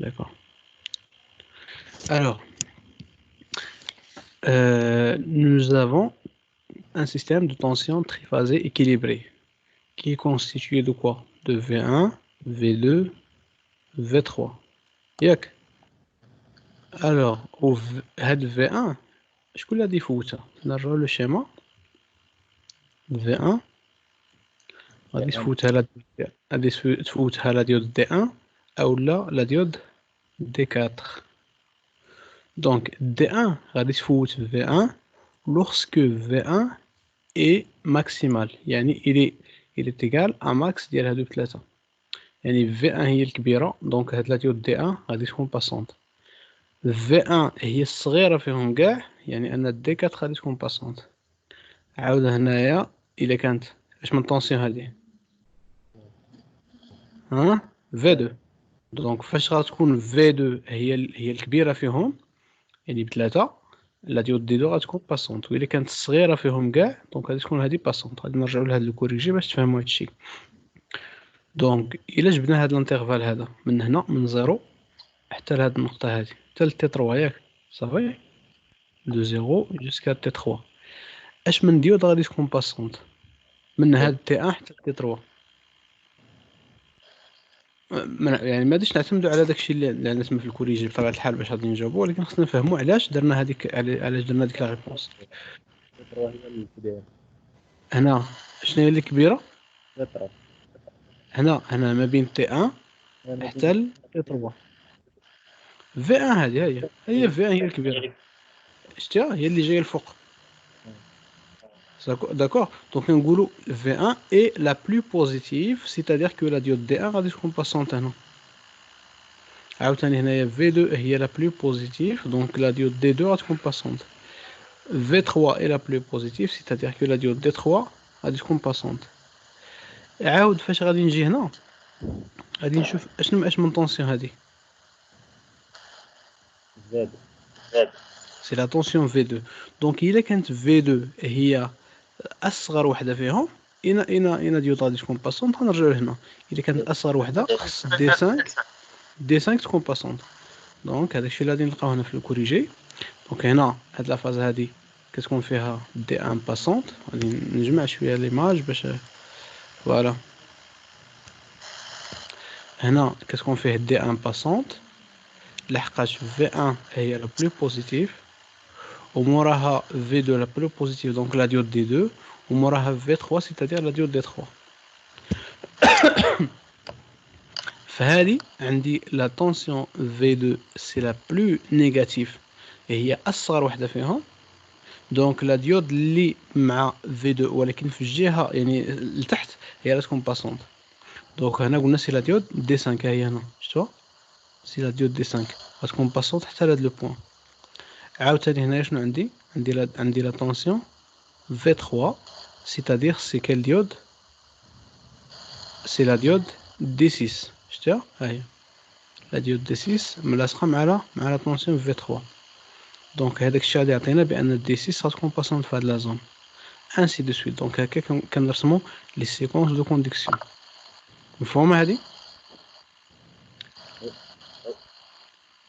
D'accord. Alors, nous avons un système de tension triphasé équilibré qui est constitué de quoi? De V1, V2, V3. ياك. Alors, هاد V1 شكون اللي غادي يفوتها؟ نرجعو للشيما. V1 غادي تفوتها لا ديود D1 أو لا ديود D4. Donc D1 غادي تفوت V1 lorsque V1 est maximal، يعني il est égal à max ديال هادو ثلاثة. يعني V1 هي الكبيرة، دونك هاد لا ديود D1 غادي تكون باسونت. V1 هي الصغيرة فيهم كاع، يعني أن D4 غادي تكون باسونت. عاود هنايا إلا كانت اش من طونسيون هادي؟ V2. دونك فاش غتكون V2 هي الكبيرة فيهم، يعني بثلاثة، لا ديود دي دو غتكون باسونت. وإلا كانت الصغيرة فيهم كاع، دونك غادي تكون هادي باسونت. غادي نرجعو لهاد الكوريجي باش تفهموا هادشي. دونك إلا جبنا هاد الانترفال هذا من هنا من زيرو حتى لهاد النقطة هادي حتى لتي 3 ياك صافي، دو زيرو جوسكا تي 3، اش من ديود غادي تكون باسونت من هاد تي 1 حتى تي 3؟ يعني ما غاديش نعتمدوا على داكشي اللي عندنا تما في الكوريجي بطبيعة الحال باش غادي نجاوبوا، ولكن خصنا نفهموا علاش درنا هذيك، علاش درنا ديك لا ريبونس. هنا شنو هي اللي كبيرة؟ هنا ما بين تي 1 حتى ل تي 3. في 1 هي في 1 هي الكبيرة، شتيها هي اللي جاية الفوق. D'accord. Donc نقولوا V1 est la plus positive, c'est-à-dire que la diode D1 غادي تكون باسونت هنا. عاوتاني هنايا V2 هي la plus positive, donc la diode D2 غتكون باسونت. V3 est la plus positive, c'est-à-dire que la diode D3 غادي تكون باسونت. عاود فاش غادي نجي هنا غادي نشوف اش من طونسيون هادي. سي لا طونسيون V2. دونك إلا كانت V2 هي أصغر وحدة فيهم، إنا ديود غادي تكون باسونت. غنرجعو لهنا، إلا كانت أصغر وحدة خص دي 5 تكون باسونت. دونك هذاك الشيء اللي غادي نلقاو هنا في الكوريجي. دونك هنا هاد لافاز هادي كتكون فيها دي 1 باسونت. غادي نجمع شوية ليماج باش فوالا. هنا كتكون فيه دي 1 باسونت لحقاش في 1 هي لا بلو بوزيتيف، وموراها في 2 لا بلو بوزيتيف، دونك لا ديود دي 2، وموراها في 3 سيتادير لا ديود دي 3. فهذه عندي لا طونسيون V2 سي لا بلو نيجاتيف، هي أصغر وحدة فيهم. دونك لا ديود اللي مع V2 ولكن في الجهة يعني لتحت هي لا تكون باسونت. دونك هنا قلنا سي لا ديود دي 5، هي هنا شفتوها سي لا ديود دي 5 غتكون باسونت حتى لهاد لو بوين. عاوتاني هنايا شنو عندي لا طونسيون V3، سيتادير سي كال ديود؟ سي لا ديود دي 6، شفتيها ها هي لا ديود دي 6 ملاصقة مع لا طونسيون في 3. دونك هذاك الشيء غادي يعطينا بأن دي 6 غتكون باسونت في هاد لا زون انسي دو سويت. دونك هكا كنرسمو لي سيكونس دو كونديكسيون. مفهومة هادي؟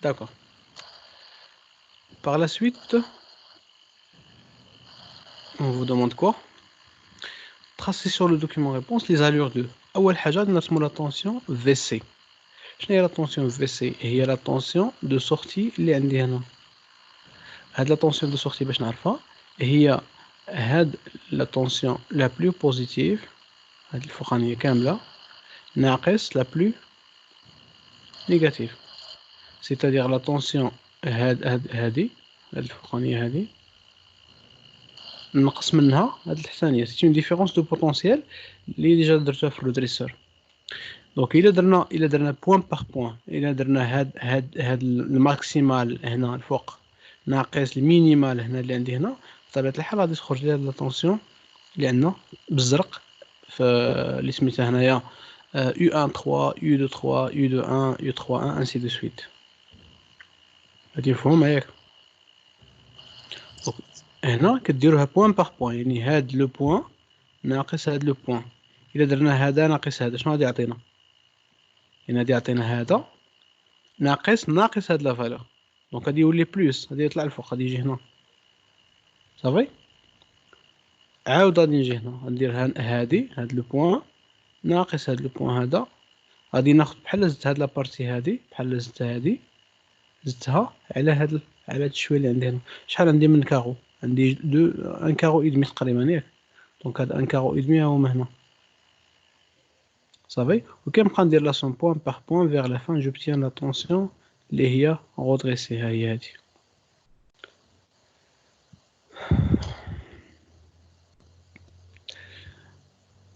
D'accord. Par la suite, on vous demande quoi? Tracer sur le document réponse les allures de أول حاجة نرسمو la tension VC. شنو هي la tension VC؟ هي la tension de sortie اللي عندي هنا. هاد la tension de sortie باش نعرفها هي هاد la tension la plus positive، هاد الفوقانية كاملة، ناقص la plus négative. C'est-à-dire la tension هادي الفوقانية هادي نقص منها هاد الثانية. سي اون ديفيرونس دو بوتونسييل اللي ديجا درتوها في الريدريسور. دونك إلا درنا بوين باغ بوين، إلا درنا هاد الماكسيمال هنا الفوق ناقص المينيمال هنا اللي عندي هنا، بطبيعة الحال غادي تخرج لي هاد لا طونسيون اللي عندنا بالزرق في اللي سميتها هنايا U1 3 U2 3 U2 1 U3 1 انسي دو سويت. هادي مفهومة ياك؟ هنا كديروها بوين باغ بوين، يعني هاد لو بوين ناقص هاد لو بوين. إلا درنا هذا ناقص هذا شنو غادي يعطينا؟ يعني غادي يعطينا هذا ناقص هاد لا فالور. دونك غادي يولي بلوس، غادي يطلع الفوق، غادي يجي هنا صافي. عاود غادي نجي هنا غندير هادي هاد لو بوين ناقص هاد لو بوين هذا، غادي ناخد بحال زدت هاد لابارتي هادي بحال زدت هادي زدتها على هاد الشويه اللي عندي هنا. شحال عندي من كارو؟ عندي ان كارو اي دمي تقريبا ياك. دونك هاد ان كارو اي دمي ها هما هنا صافي. وكنبقى ندير لا سون بوين باغ بوين فيغ لا فان جوبتيان لا طونسيون اللي هي غودريسي. ها هي هادي.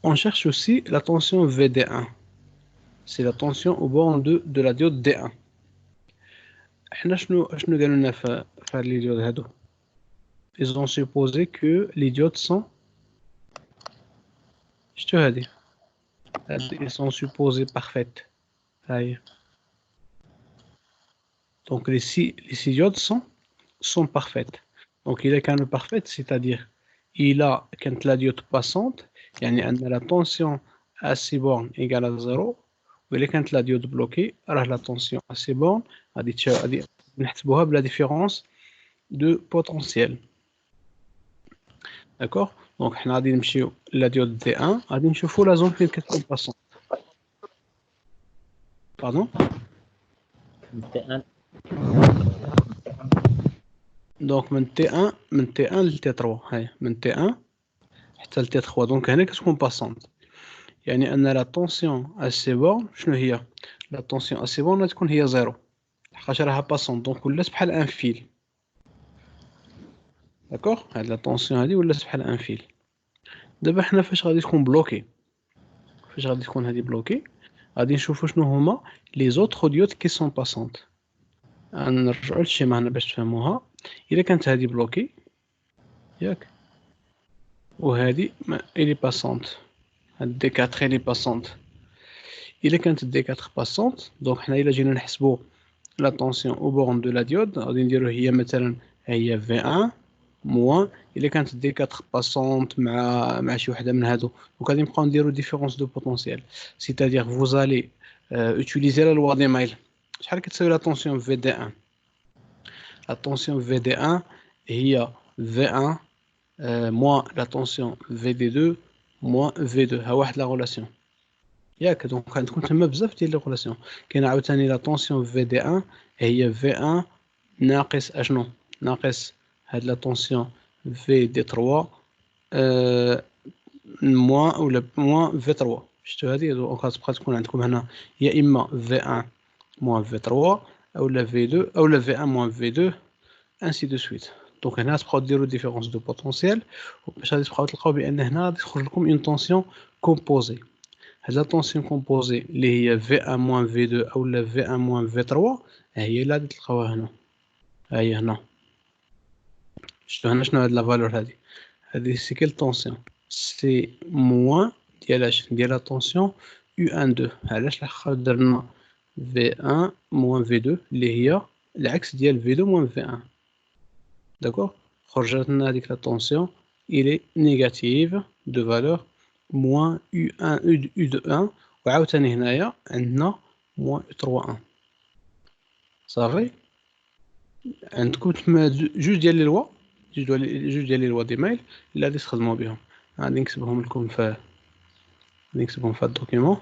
On cherche aussi la tension VD1. C'est la tension au bord de la diode D1. احنا شنو قالوا لنا في هاد لي ديود هادو؟ ils ont supposé que les diodes sont شتو هادي؟ ils sont supposés parfaites. هاي donc les six diodes sont parfaites. donc il est quand même parfaite, c'est-à-dire il a quand la diode passante يعني أن la tension à ces bornes égale à 0. وإلا كانت la diode bloquée راه la tension à ces bornes غادي نحسبوها بلا différence de potentiel. D'accord. Donc حنا غادي نمشيو la diode D1 غادي نشوفوا la zone فين كتكون passante. Pardon. دونك من T1 ل T3 هاي من T1 حتى ل T3. دونك هنا كتكون باسونت يعني ان لا طونسيون ا سي بورن شنو هي؟ لا طونسيون ا سي بورن تكون هي زيرو لحقاش راها باسونت. دونك ولات بحال ان فيل. داكوغ. هاد لا طونسيون هادي ولات بحال ان فيل. دابا حنا فاش غادي تكون بلوكي، فاش غادي تكون هادي بلوكي غادي نشوفوا شنو هما لي زوطخ ديود كي سون باسونت. نرجعوا للشيما هنا باش تفهموها. الا كانت هادي بلوكي ياك وهادي الي باسونت، هاد دي 4 الي باسونت. الا كانت دي 4 باسونت دونك حنا الا جينا نحسبوا لا طونسيون او بورن دو لا ديود غادي نديرو هي مثلا هي في 1 موان الا كانت دي 4 باسونت مع شي وحده من هادو. دونك غادي نبقاو نديرو ديفيرونس دو بوتونسييل. سيتادير فوزالي اوتيليزي لا لوا دي مايل. شحال كتساوي لا طونسيون في دي 1؟ لا طونسيون في دي 1 هي في 1 موان لا طونسيون في دي 2 موان في 2. ها واحد لا غولاسيون ياك. دونك عندكم تما بزاف ديال لي غولاسيون. كاين عاوتاني لا طونسيون في دي 1 هي في 1 ناقص اشنو؟ ناقص هاد لا طونسيون في دي 3 موان ولا موان في 3. شفتوا هادي؟ دونك غتبقى تكون عندكم هنا يا اما في 1 موان في 3 اولا في 2 اولا في 1 موان في 2 انسي دو سويت. دونك هنا تبقاو ديروا ديفيرونس دو بوتونسييل باش غادي تبقاو تلقاو بان هنا غادي تخرج لكم اون طونسيون كومبوزي. هاد لا طونسيون كومبوزي اللي هي في 1 موان في 2 اولا في 1 موان في 3 هي اللي غادي تلقاوها هنا. ها هي هنا. شفتوا هنا شنو هاد لا فالور هادي؟ هادي سي كيل طونسيون؟ سي موان ديال اش؟ ديال لا طونسيون U1 2. علاش؟ لخاطر درنا V1 موان V2 اللي هي العكس ديال V2 موان V1. داكوغ. خرجت لنا هذيك لا طونسيون إلي نيجاتيف دو فالور موان U1 U2 وعاوتاني هنايا عندنا موان U3 1. صافي. عندكم تما جوج ديال لي لوا، جوج ديال لي لوا دي مايل اللي غادي تخدموا بهم. غادي نكتبهم لكم في الدوكيمون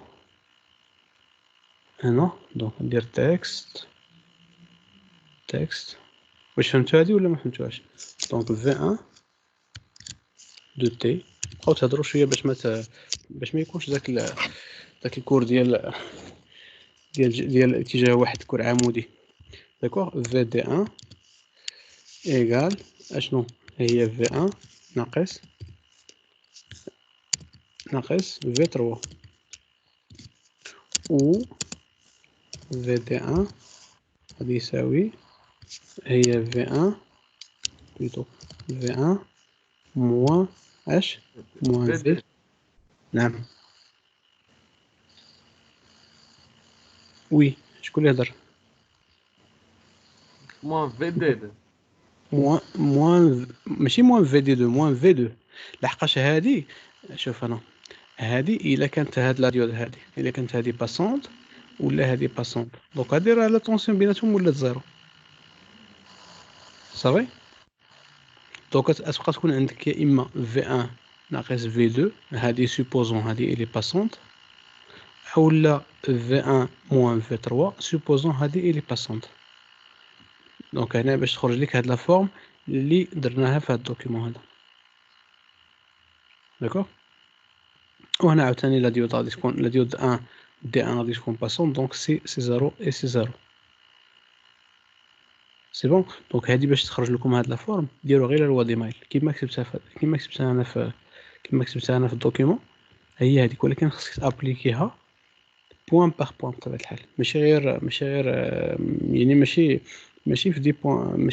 هنا. دونك ندير تكست. واش فهمتوا هادي ولا ما فهمتوهاش؟ دونك في 1 دو تي. بقاو تهضروا شويه باش ما يكونش داك الكور ديال اتجاه واحد، كور عمودي. داكوغ. في دي 1 ايغال اشنو؟ هي في 1 ناقص في 3 و في دي 1 غادي يساوي هي في 1 بلوتو في 1 موان اش؟ موان في. نعم. وي. شكون اللي هضر؟ موان في دي 2. موان ماشي موان في دي 2 موان في 2. لحقاش هادي شوف انا هادي الا كانت هاد لا ديود هادي الا كانت هادي باسونت ولا هذه باسونت. دونك هادي راه لا طونسيون بيناتهم ولات زيرو صافي. دونك تبقى تكون عندك يا اما V1 ناقص V2 هادي سوبوزون هادي إلي باسونت، اولا V1 موان V3 سوبوزون هادي إلي باسونت. دونك هنا باش تخرج لك هاد لا فورم اللي درناها في هاد الدوكيمون هذا. داكوغ. وهنا عاوتاني لا ديود غادي تكون لا ديود 1 دي 1 غادي تكون باسونت، دونك سي 0 اي سي 0 سي بون. دونك هادي باش تخرج لكم هاد لا فورم ديروا غير الوا دي مايل كيما كتبتها انا في الدوكيمون هي هذيك، ولكن خصك تابليكيها بوين باغ بوين بطبيعة الحال، ماشي غير يعني ماشي في دي بوين،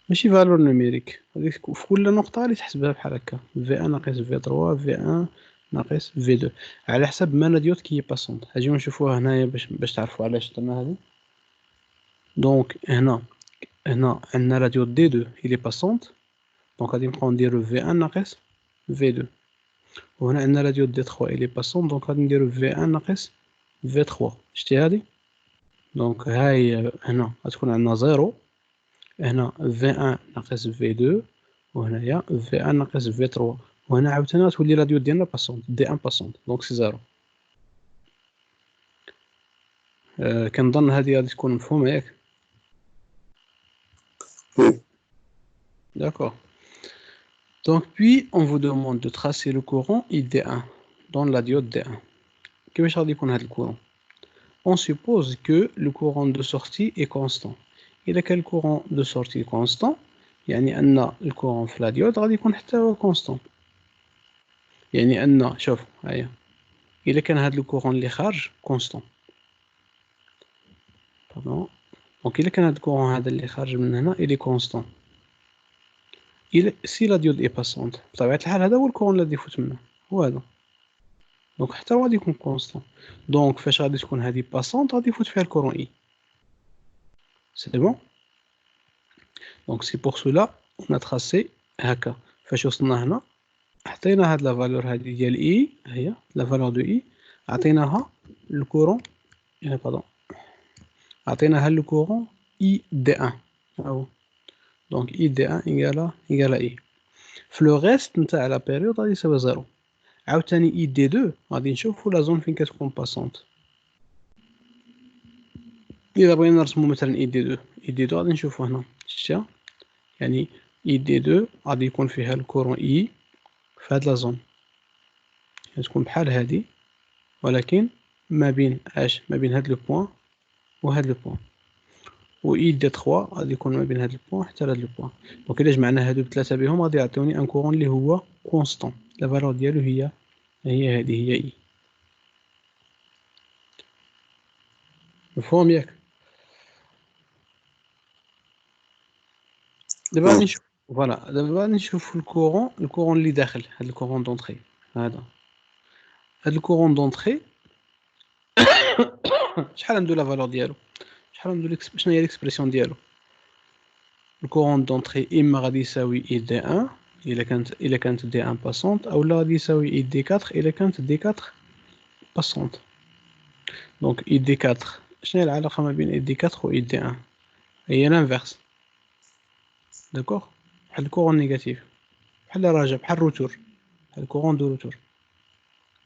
ماشي فالور نوميريك، هذيك في كل نقطة غادي تحسبها بحال هكا في 1 ناقص في 3 في 1 ناقص في 2 على حسب ما لا ديود كي باسونت. اجيو نشوفوها هنايا باش تعرفوا علاش درنا هذه. دونك هنا عندنا لا ديود دي 2 إلي باسونت، دونك غادي نبقاو نديرو في 1 ناقص في 2. وهنا عندنا لا ديود دي 3 إلي باسونت، دونك غادي نديرو في 1 ناقص في 3. شتي هادي؟ دونك هاهي هنا غتكون عندنا زيرو، هنا في 1 ناقص في 2، وهنايا في 1 ناقص في 3، وهنا عاوتاني غتولي لا ديود ديالنا باسونت دي 1 باسونت، دونك سي زيرو. كنظن هادي غادي تكون مفهومة ياك؟ D'accord. Donc puis on vous demande de tracer le courant ID1 dans la diode D1. كيفاش غادي يكون هذا الكورون؟ On suppose que le courant de sortie est constant. إذا كان الكورون de sortie constant يعني أن الكورون في لا ديود غادي يكون حتى هو constant. يعني أن شوف هيا إذا كان هذا الكورون اللي خارج constant. pardon. دونك إذا كان هذا الكورون هذا اللي خارج من هنا il est constant. سي لا ديود اي باسونت بطبيعة الحال هذا هو الكورون اللي يفوت منه هو هذا، دونك حتى هو غادي يكون كونستون. دونك فاش غادي تكون هذه باسونت غادي يفوت فيها الكورون اي. سي بون. دونك سي بور سولا اون تراسي هكا. فاش وصلنا هنا حطينا هاد لا فالور هادي ديال اي، هي لا فالور دو اي، عطيناها الكورون باردون، عطيناها الكورون اي دي 1 هاهو. دونك اي دي 1 ايكالا اي في لو ريست نتاع لا بيريود غادي يساوي زيرو. عاوتاني اي دي 2 غادي نشوفو لا زون فين كتكون باسونت. إذا بغينا نرسمو مثلا اي دي 2 غادي نشوفو هنا شتيها، يعني اي دي 2 غادي يكون فيها الكورون اي في هاد لا زون، يعني تكون بحال هادي، ولكن ما بين ما بين هاد لو بوين وهاد لو بوين. و اي دي 3 غادي يكون ما بين هاد البوين حتى لهاد البوين. دونك إلا جمعنا هادو بثلاثة بهم غادي يعطيوني ان كورون اللي هو كونستون، لا فالور ديالو هي هادي هي اي. مفهوم ياك؟ دابا غادي نشوف فوالا، دابا غادي نشوف الكورون اللي داخل هاد الكورون دونطري هذا. هاد الكورون دونطري شحال عنده لا فالور ديالو، شحال عنده شنو هي ليكسبرسيون ديالو؟ الكورون دونطري اما غادي يساوي اي دي 1 الا كانت دي 1 باسونت، اولا غادي يساوي اي دي 4 الا كانت دي 4 باسونت. دونك اي دي 4 شنو هي العلاقه ما بين اي دي 4 و اي دي 1؟ هي لانفيرس. داكوغ، بحال الكورون نيجاتيف، بحال راجع، بحال الروتور، بحال الكورون دو روتور.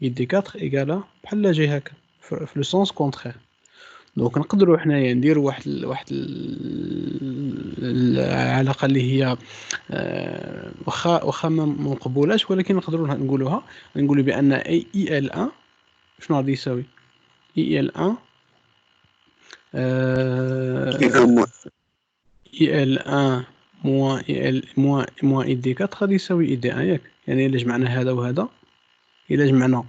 اي دي 4 ايكالا بحال لا جاي هكا في لو سونس كونترير. دونك نقدروا حنايا نديروا واحد العلاقه اللي هي واخا ما مقبولاش، ولكن نقدروا نقولوا بان اي ال 1 شنو غادي يساوي؟ اي ال 1 اي ال 1 موان اي ال موان اي دي 4 غادي يساوي اي دي 1 ياك. يعني الا جمعنا هذا وهذا، الا جمعنا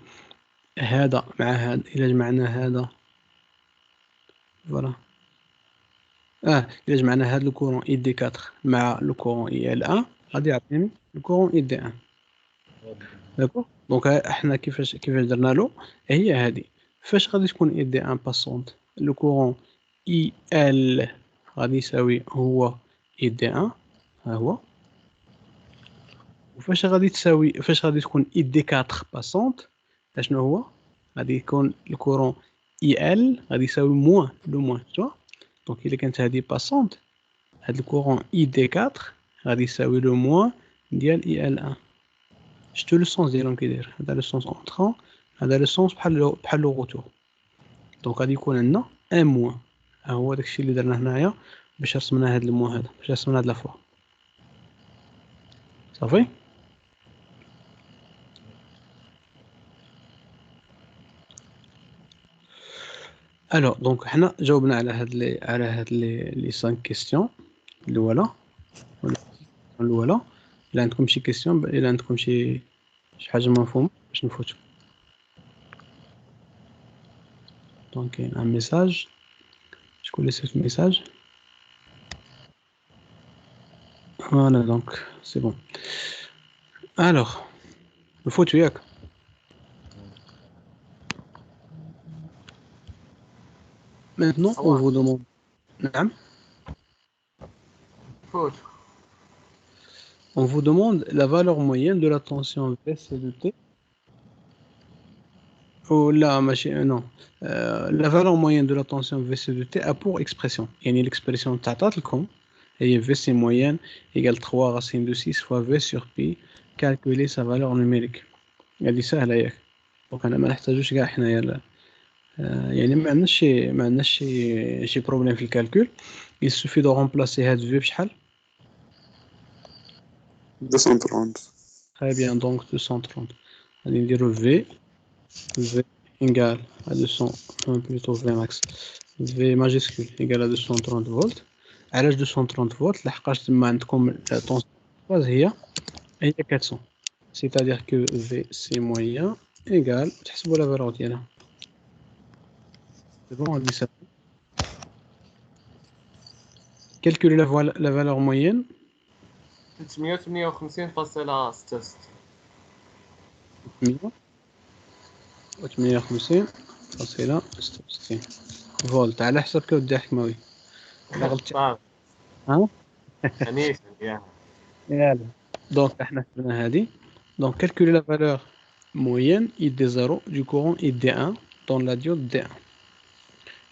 هذا مع هذا، الا جمعنا هذا فوالا الا جمعنا هاد الكورون اي دي 4 مع الكورون اي ال 1 غادي يعطيني الكورون اي دي 1. داكوغ. دونك احنا كيفاش درنا له هي هادي. فاش غادي تكون اي دي 1 باسونت لو كورون اي ال غادي يساوي هو اي دي 1 ها هو. وفاش غادي تكون اي دي 4 باسونت اشنو هو؟ غادي يكون الكورون IL غادي يساوي موان لو موان tu vois. دونك إلا كانت هادي باسونت هاد الكورون ID4 غادي يساوي لو موان ديال IL1. شتو لو سونس ديالهم كيداير؟ هذا لو سونس اونطرون، هذا لو سونس بحال لو روتور. دونك غادي يكون عندنا ان موان. ها هو داكشي اللي درنا هنايا باش رسمنا هاد الموان هذا، باش رسمنا هاد لافوا. صافي. الو دونك حنا جاوبنا على هاد لي 5 كيسيون الاولى. الاولى الا عندكم شي كيسيون، الا عندكم شي حاجه ما مفهوم باش نفوتوا. دونك كاين ان ميساج. شكون اللي سيف الميساج؟ فوالا دونك سي بون. الوغ نفوتوا ياك. Maintenant, on vous demande. On vous demande la valeur moyenne de la tension VC de T. Oh là, non. La valeur moyenne de la tension VC de T a pour expression. Il y a l'expression Tata-Telcom. Et VC moyenne égale 3 racine de 6 fois V sur Pi. Calculer sa valeur numérique. Il y a ça là. Donc, on a mal نحتاجوش كاع حنايا. يعني ما عندناش شي بروبليم في الكالكول. Il suffit de remplacer هاد V بشحال 230. Très bien, donc 230. غادي نديرو V égale à 200, plutôt V max. V majuscule égale à 230 volts. علاش 230 volts؟ لحقاش تما عندكم الطونسيون هي 400. C'est-à-dire que VC moyen égale, تحسبوا la valeur ديالها. C'est bon, on dit ça. Calculer la valeur moyenne. 358.66 فولت على حسب ودي حكماوي. لا غلطتي. ها يلا دونك احنا حسبنا هذه. دونك calculer la valeur moyenne ID0 du courant ID1 dans la diode D1.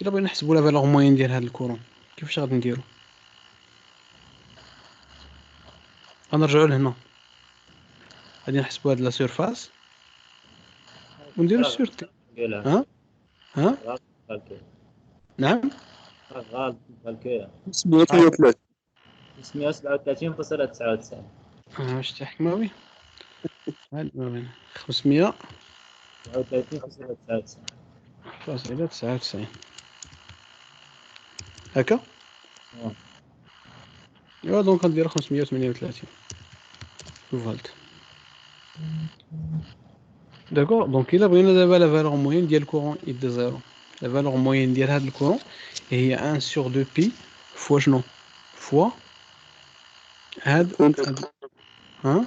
إلا بغينا نحسبوا la valeur moyenne ديال هذا الكورون كيفاش غادي نديرو؟ غنرجعوا لهنا، غادي نحسبوا هاد لا سيرفاس ونديرو سور تي. ها نعم 537.99. واش تي حكماوي؟ هاد ما بين 539.99 هكا. ايوا دونك غنديرو 538 فولت. داكور. دونك الا بغينا دابا لا فالور موين ديال الكورون اي دي زيرو، لا فالور موين ديال هاد الكورون هي 1 sur 2 بي فوا شنو؟ فوا هاد ها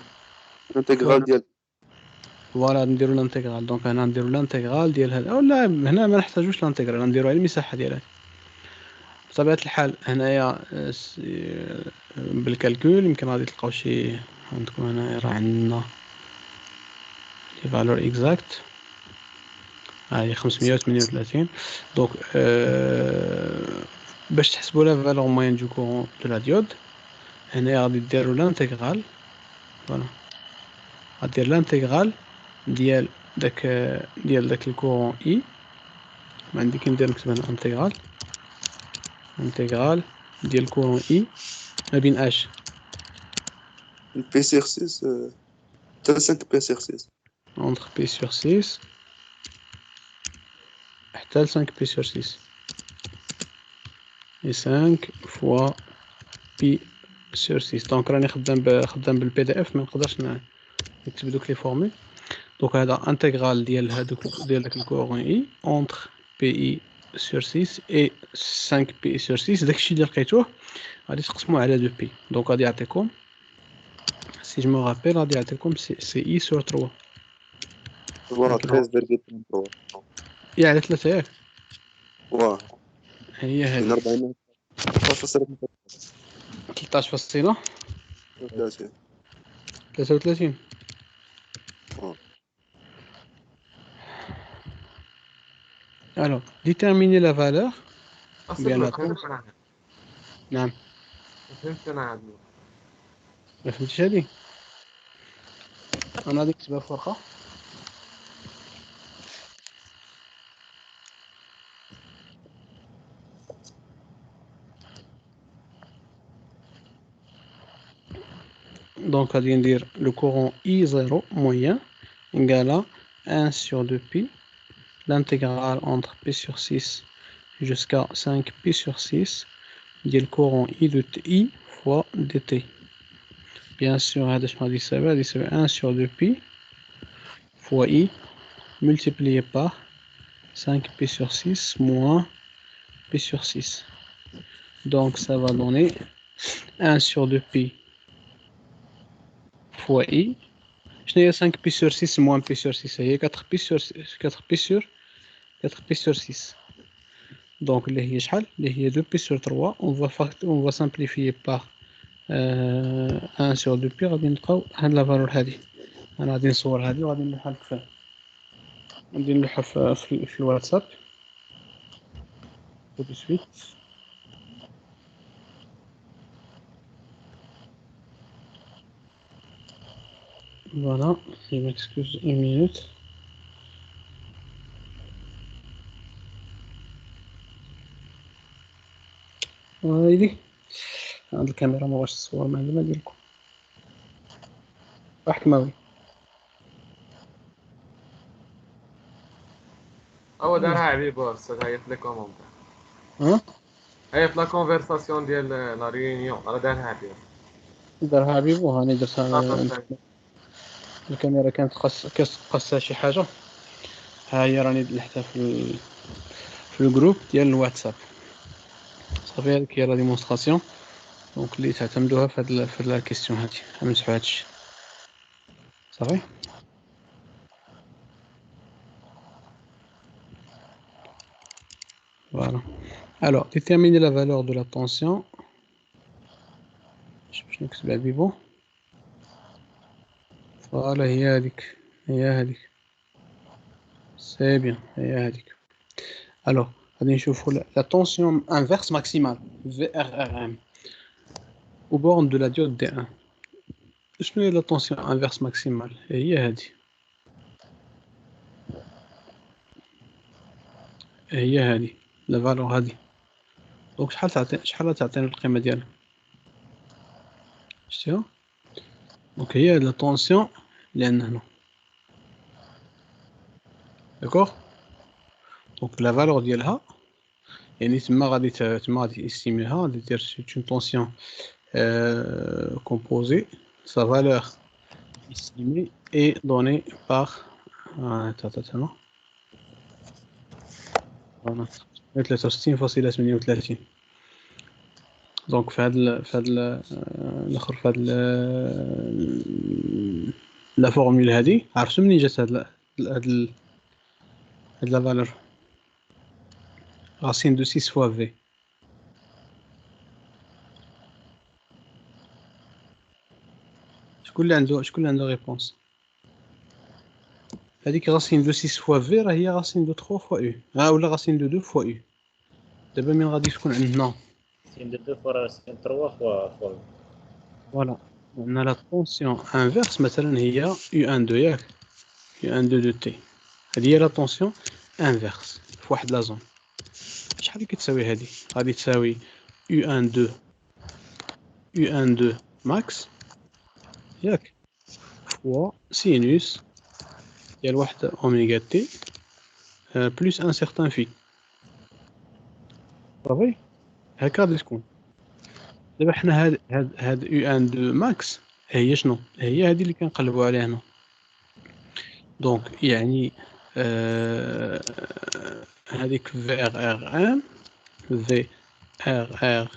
الانتيغرال ديال فوالا نديرو الانتيغرال. دونك هنا نديرو الانتيغرال ديال هاد، اولا هنا ما نحتاجوش الانتيغرال، نديرو على المساحه ديالها. بطبيعه الحال هنايا بالكالكول يمكن غادي تلقاو شي عندكم هنايا راه عندنا لي فالور اكزاكت. هاهي 538. دونك باش تحسبوا لا فالور موين دو كورون دو لا ديود هنايا غادي ديروا الانتيغرال. فوالا غادير الانتيغرال ديال داك الكورون اي. ما عندي كي ندير نكتب هنا انتيغرال ديال الكورون اي ما بين اش بي سيغ 6 حتى 5 بي سيغ 6 entre p sur 6 حتى 5 p sur 6 et 5 fois p sur 6. دونك راني خدام بالبي دي اف، ما نقدرش نكتب دوك لي فورمول. دونك هذا انتيغرال ديال هذوك ديال داك الكورون اي entre pi sur 6 et 5 pi sur 6. داكشي اللي لقيتوه غادي تقسموه على 2 بي. دونك غادي يعطيكم سي جو مو رابيل غادي يعطيكم سي اي سور 3. فوالا 13.33 يا على 3 ياك. واه هي هذه من 40 13.33. 33 اه Alors, déterminer la valeur. أصلا Bien ما la فهمتش tension. أنا نعم. ما فهمتش أنا عادي. ما فهمتيش هادي؟ أنا غادي نكتبها في ورقة. Donc, غادي ندير le courant I0 moyen égale à 1 sur 2pi, l'intégrale entre P sur 6 jusqu'à 5pi sur 6 ديال le courant I de I fois dt. Bien sûr, هذا شنو غادي يساوي؟ غادي يساوي 1 sur 2pi fois I multiplié par 5pi sur 6 moins pi sur 6. Donc, ça va donner 1 sur 2pi fois I. شنو هي 5 pi sur 6 moins pi sur 6 هي 4 pi sur 4 pi sur 4 pi sur 6. Donc اللي هي شحال؟ اللي هي 2 pi sur 3. On va simplifier par 1 sur 2 pi. غادي نلقاو هاد لا فالور هادي. انا غادي نصور هادي وغادي نلوحها لك فيها. غادي نلوحها في الواتساب. tout de suite. Voilà, je m'excuse une minute. ويلي هاد الكاميرا ما بغاش تصور معلومة ديالكم. حكماوي. هو دارها عبيبو أستاذ هي في لي كومونتير. ها؟ هي في لا كونفرساسيون ديال لا ريونيون راه دارها عبيبو. دارها عبيبو هاني درتها. الكاميرا كانت قصها شي حاجة. ها هي راني لحتها في الجروب ديال الواتساب. صافي هذيك هي لا ديمونستراسيون. دونك اللي تعتمدوها في هاد لا كيسيون هادي غنمسحو هادشي صافي. Voilà. Alors, déterminer la valeur de la tension. باش نكتب عبيبو. Voilà, هي هذيك. C'est bien, هي هذيك. Alors, غادي نشوفوا la tension inverse maximale VRRM au borne de la diode D1. شنو هي la tension inverse maximale؟ هي هذه la valeur هذه. دونك شحال تعطينا القيمة ديالها؟ شتيها؟ دونك هي la tension اللي عندنا هنا. D'accord. Donc la valeur ديالها يعني تما غادي يستيميها غادي دير c'est une tension composée. Sa valeur estimée est donnée par voilà 63.38. Donc في هاد الاخر في هاد لا فورمول هادي عرفتوا منين جات هاد لا فالور racine de 6 fois V. شكون اللي عنده ريبونس؟ هذيك racine de 6 fois V راه هي racine de 3 fois U ولا racine de 2 fois U. دابا من غادي تكون عندنا racine de 2 fois racine de 3 fois فوالا عندنا لا طونسيون انفيرس مثلا هي U12 ياك U12 دو تي. هذه هي لا طونسيون انفيرس في واحد لا زون. شحال كتساوي هذه؟ غادي تساوي U12 ماكس ياك فوا سينوس ديال واحد اوميغا تي بلس ان سيغتان في. صافي هكا غادي تكون. دابا حنا هاد U12 ماكس هي شنو؟ هي هذه اللي كنقلبوا عليها هنا. دونك يعني هذيك VRRM VRRM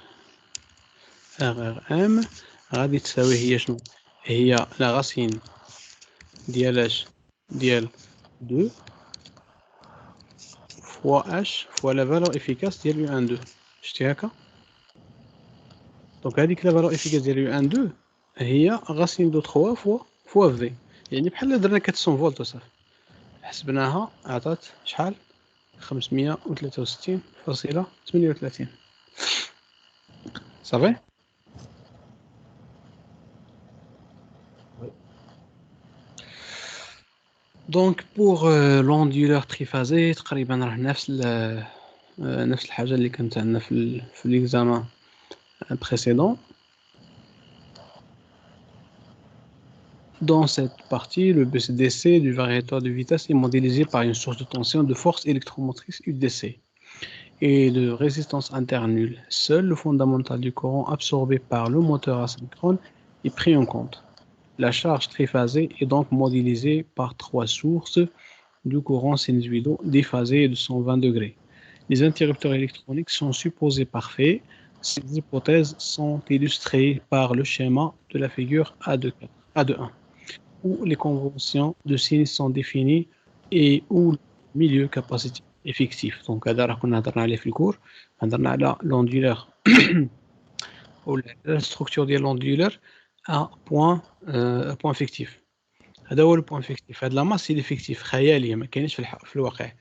غادي تساوي هي شنو؟ هي لا راسين ديال اش؟ ديال 2 فوا اش فوا لا فالور افيكاس ديال U12. شتي هكا؟ دونك هذيك لا فالور افيكاس ديال U12 هي راسين دو 3 فوا في. يعني بحال درنا 400 فولت وصافي. حسبناها عطات شحال؟ 563.38. Ça va? Oui. Donc pour l'onduleur triphasé تقريبا راه نفس الحاجة اللي كانت عندنا في l'examen précédent. Dans cette partie, le BCDC du variateur de vitesse est modélisé par une source de tension de force électromotrice UDC et de résistance interne nulle. Seul le fondamental du courant absorbé par le moteur asynchrone est pris en compte. La charge triphasée est donc modélisée par trois sources du courant sinusoïdal déphasé de 120 degrés. Les interrupteurs électroniques sont supposés parfaits. Ces hypothèses sont illustrées par le schéma de la figure A2.1, où les conventions de sinus sont définies et où le milieu capacitif effectif. Donc, هذا راه كنا هضرنا عليه في الكور، هضرنا على l'onduleur ou la structure ديال l'onduleur à point fictif. هذا هو البوان فيكتيف. هاد لا ماس هي فيكتيف خياليه ما كاينش في الواقع.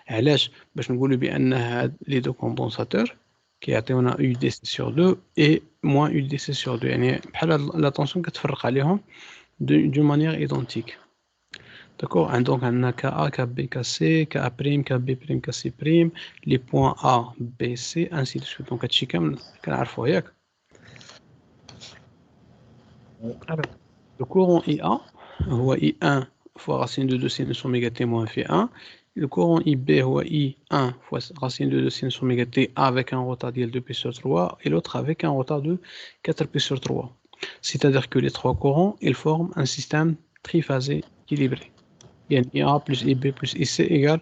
علاش؟ باش نقولوا بان هاد لي دو كوندونساتور كيعطيونا يو دي سي سور 2 اي موان يو دي سي سور 2، يعني بحال لا طونسيون كتفرق عليهم دو مانيير ايدونتيك. داكور، دونك عندنا كا ا كا بي كا سي كا ا بريم كا بي بريم كا سي بريم لي بوان ا بي سي انسي دو سويت. دونك هادشي كامل كنعرفوه ياك. Le courant IA هو I1 fois racine de 2 sinus oméga t moins phi1. Le courant IB هو I1 fois racine de 2 sinus oméga t avec un retard de 2 pi sur 3 et l'autre avec un retard de 4 pi sur 3. C'est-à-dire que les trois courants, ils forment un système triphasé équilibré. IA plus IB plus IC égale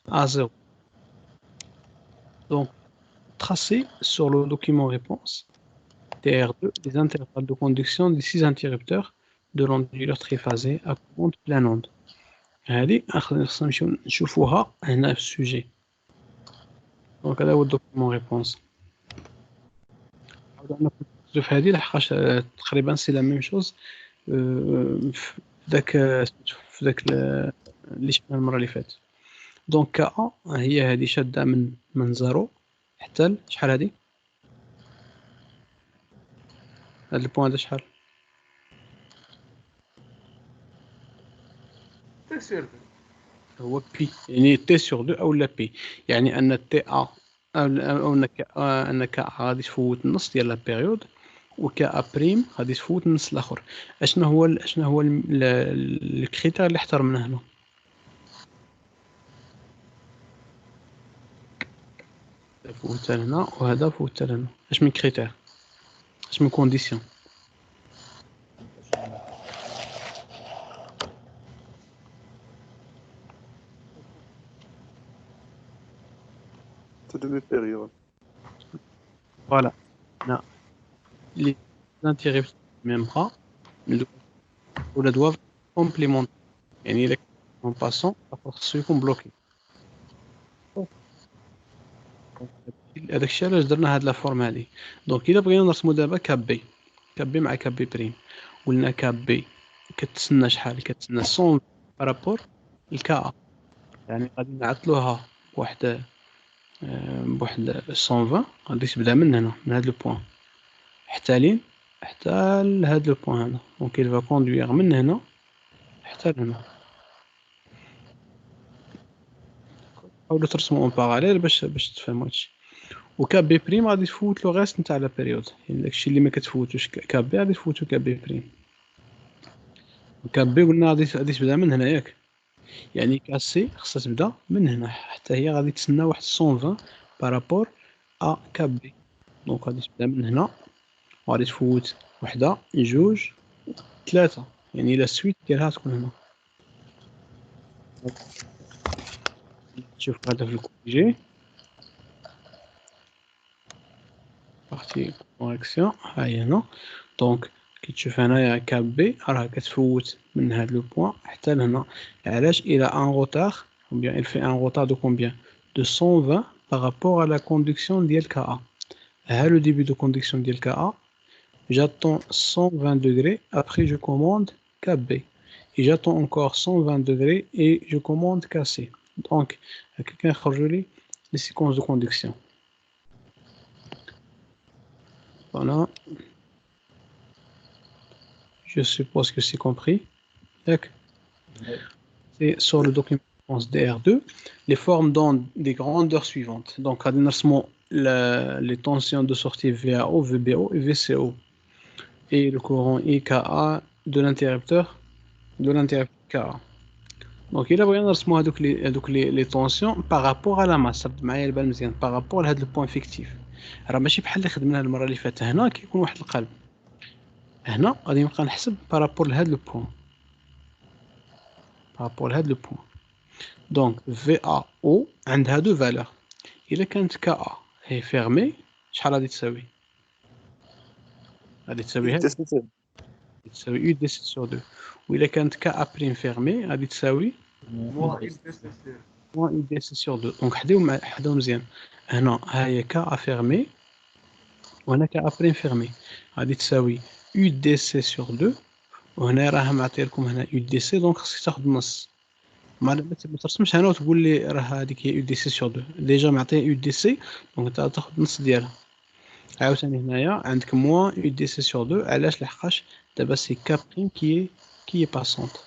à 0. Donc, tracé sur le document réponse TR2 les intervalles de conduction des 6 interrupteurs de l'onduleur triphasé à commande plein onde. هذه خصنا نمشيو نشوفوها هنا في السوجي. دونك هذا هو الدوكيمون ريبونس. عاودنا في هذه لحقاش تقريبا سي لا ميم شوز في ذاك اللي شفنا المره اللي فاتت. دونك كا هي هذه شاده من زيرو حتى شحال هذه؟ هذا البوان هذا شحال؟ تي سير هو بي، يعني تي سور 2 او لا بي، يعني ان تي ا او ان كا غادي تفوت النص ديال لا بيريود وكا ا بريم غادي تفوت النص الاخر. اشنا هو الكريتير اللي احترمناه هنا؟ فوت لهنا وهذا فوت لهنا. اش من كريتير؟ اش من كونديسيون؟ demi-période. Voilà. Là, les interrupteurs même bras doivent complémenter. يعني en passant ceux qui sont bloqués. هذاك الشيء علاش درنا هاد لا فورم هادي. دونك الا بغينا نرسمو دابا كابي مع كابي بريم، قلنا كابي كتسنى شحال؟ كتسنى 100 بارابور الكا، يعني غادي نعطلوها بواحد 120. غادي تبدا من هنا من هاد لو بوين حتى لين حتى لهاد لو بوين هذا. دونك il va conduire من هنا حتى لهنا. حاولوا ترسموا اون باراليل باش تفهموا هادشي. وكا بي بريم غادي تفوت لو غيست نتاع لا بيريود، يعني داكشي اللي ما كتفوتوش كا بي غادي تفوتو كا بي بريم. كا بي قلنا غادي تبدا من هنا ياك، يعني كا سي خصها تبدا من هنا حتى هي غادي تسنى واحد 120 بارابور ا كا بي. دونك غادي تبدا من هنا وغادي تفوت وحده جوج ثلاثة، يعني لا سويت ديالها تكون هنا. تشوف هذا في الكوريجي بارتي كوريكسيون ها هي هنا. دونك كي تشوف هنايا كاب بي راه كتفوت من هاد لو بوين حتى لهنا. علاش؟ الى ان روتار ou bien il fait un retard de combien de 120 par rapport à la conduction ديال كا. ها le début de conduction ديال كا، j'attends 120 degrés, après je commande KB et j'attends encore 120 degrés et je commande KC. Donc, quelqu'un a les séquences de conduction. Voilà. Je suppose que c'est compris. D'accord. C'est sur le document DR2, les formes donnent des grandeurs suivantes. Donc, les tensions de sortie VAO, VBO et VCO. Et le courant IKA de l'interrupteur KA. Donc, il a besoin de les tensions par rapport à la masse. Par rapport à le point fictif. Alors, ماشي بحال اللي خدمناها المرة اللي فاتت هنا كيكون واحد القلب. هنا غادي نبقى نحسب بارابور لهذا لو بوين. بارابور لهذا لو بوين. دونك VAO عندها دو فالور. إلا كانت KA هي فيرمي شحال غادي تساوي؟ غادي تساوي هاد تساوي UDC sur 2. وإلا كانت KA بريم فيرمي غادي تساوي موان إل دي سي سي. moins UDC sur 2. دونك حداو مزيان. هنا ها هي KA فيرمي وهنا KA بريم فيرمي غادي تساوي UDC sur 2 وهنا راه معطي لكم هنا UDC دونك خصك تاخد النص. ما ترسمش هنا وتقول لي راه هذيك هي UDC sur 2 ديجا معطيه UDC دونك انت تاخد النص ديالها. عاوتاني هنايا عندك moins UDC sur 2 علاش لحقاش دابا سي K prime qui est passante.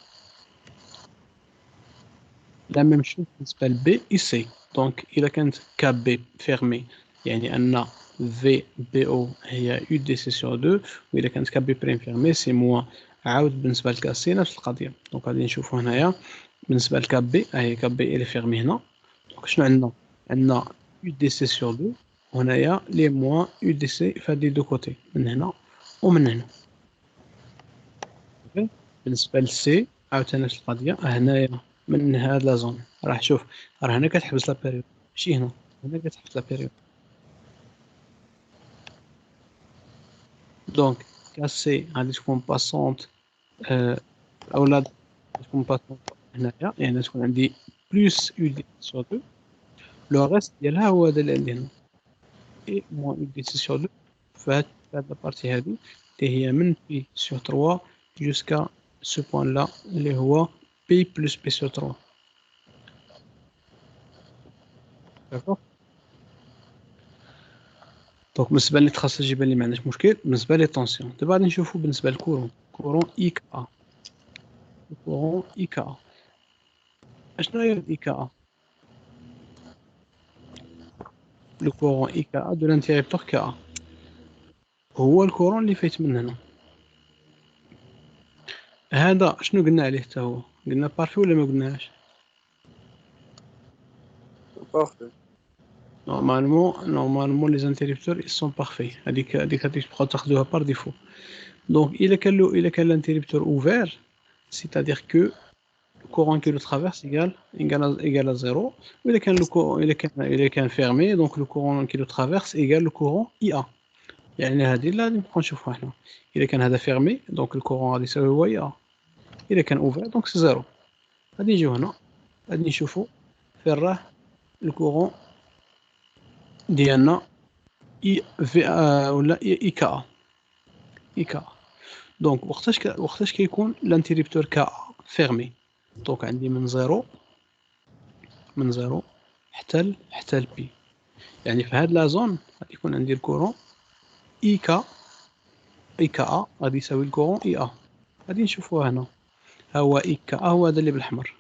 La même chose بالنسبة ل B et C. دونك إلا كانت KB fermée يعني أن VBO هي UDC sur 2 وإلا كانت KB prime fermée سي moins عاود بالنسبة ل KC نفس القضية. دونك غادي نشوفو هنايا بالنسبة ل KB هي KB إلي فيرمي هنا. دونك شنو عندنا؟ عندنا UDC sur 2 وهنايا لي moins UDC في هاد لي دو كوتي من هنا ومن هنا. بالنسبة ل C عاوتاني نفس القضية هنايا من هاد لا زون راه شوف راه هنا كتحبس لا بيريود ماشي هنا كتحبس لا بيريود. دونك كاسي غادي تكون باسونت اولا تكون باسونت هنايا يعني تكون عندي بلس يو دي سور 2 لو ريست ديالها هو هذا اللي عندي هنا اي موان يو دي سور 2 فهاد لابارتي هادي اللي هي من بي سور 3 جوسكا سو بوين لا اللي هو بي بلس بي سور 3. داكوغ. دونك بالنسبة لي تخاص الجبال اللي ما عندناش مشكل. بالنسبة لي طونسيون دابا غادي نشوفو بالنسبة للكورون كورون IKA. الكورون IKA اشنو هي IKA؟ لو كورون IKA دو لانتيريبتور KA هو الكورون اللي فايت من هنا. هذا شنو قلنا عليه حتى هو؟ قلنا بارفي ولا ما قلناهاش؟ Parfait. Normalement les interrupteurs ils sont parfaits. هذيك تبقاو تاخذوها par défaut. Donc إلا كان l'interrupteur ouvert c'est-à-dire que le courant qui le traverse égale à 0. إلا كان fermé donc le courant qui le traverse égale le courant IA. يعني هذه اللي غادي نبقاو نشوفوها حنا. إلا كان هذا fermé donc le courant غادي يساوي هو IA. إلا كان ouvert donc c'est 0. غادي نجيو هنا غادي نشوفو فين راه الكورون ديالنا ولا IKA. دونك وقتاش كيكون الانتريبتور KA فيرمي. دونك عندي من زيرو حتى البي يعني في هاد لا زون غادي يكون عندي الكورون IKA غادي يساوي الكورون IA. غادي نشوفوها هنا ها هو IKA هو هذا اللي بالأحمر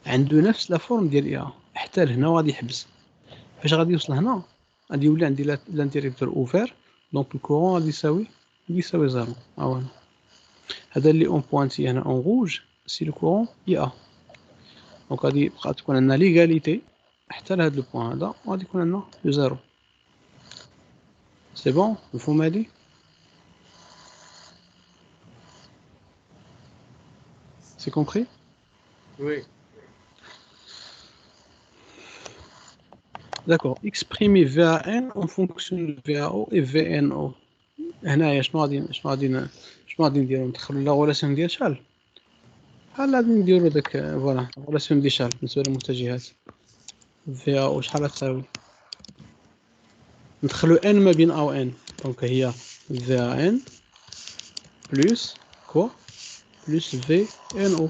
عنده نفس لا فورم ديال IA حتى لهنا وغادي يحبس. فاش غادي يوصل هنا غادي يولي عندي لانتيريبتور اوفير دونك الكورون غادي يساوي 0. هو هذا اللي اون بوانتي هنا اون روج سي لو كورون IA. دونك غادي يبقى تكون عندنا ليغاليتي حتى لهاد لو بوين هذا وغادي يكون عندنا 0. سي بون مفهوم هادي؟ سي كومبري؟ Oui. D'accord. Exprimer VAN en fonction de VAO et VNO. هنايا شنو غادي نديرو ندخلو لا غولاسيون ديال شحال بحال غادي نديرو داك فوالا غولاسيون ديال شحال بالنسبه للمتجهات VAO شحال غتساوي ندخلو ان ما بين او ان دونك هي VAN بلس كوا بلس VNO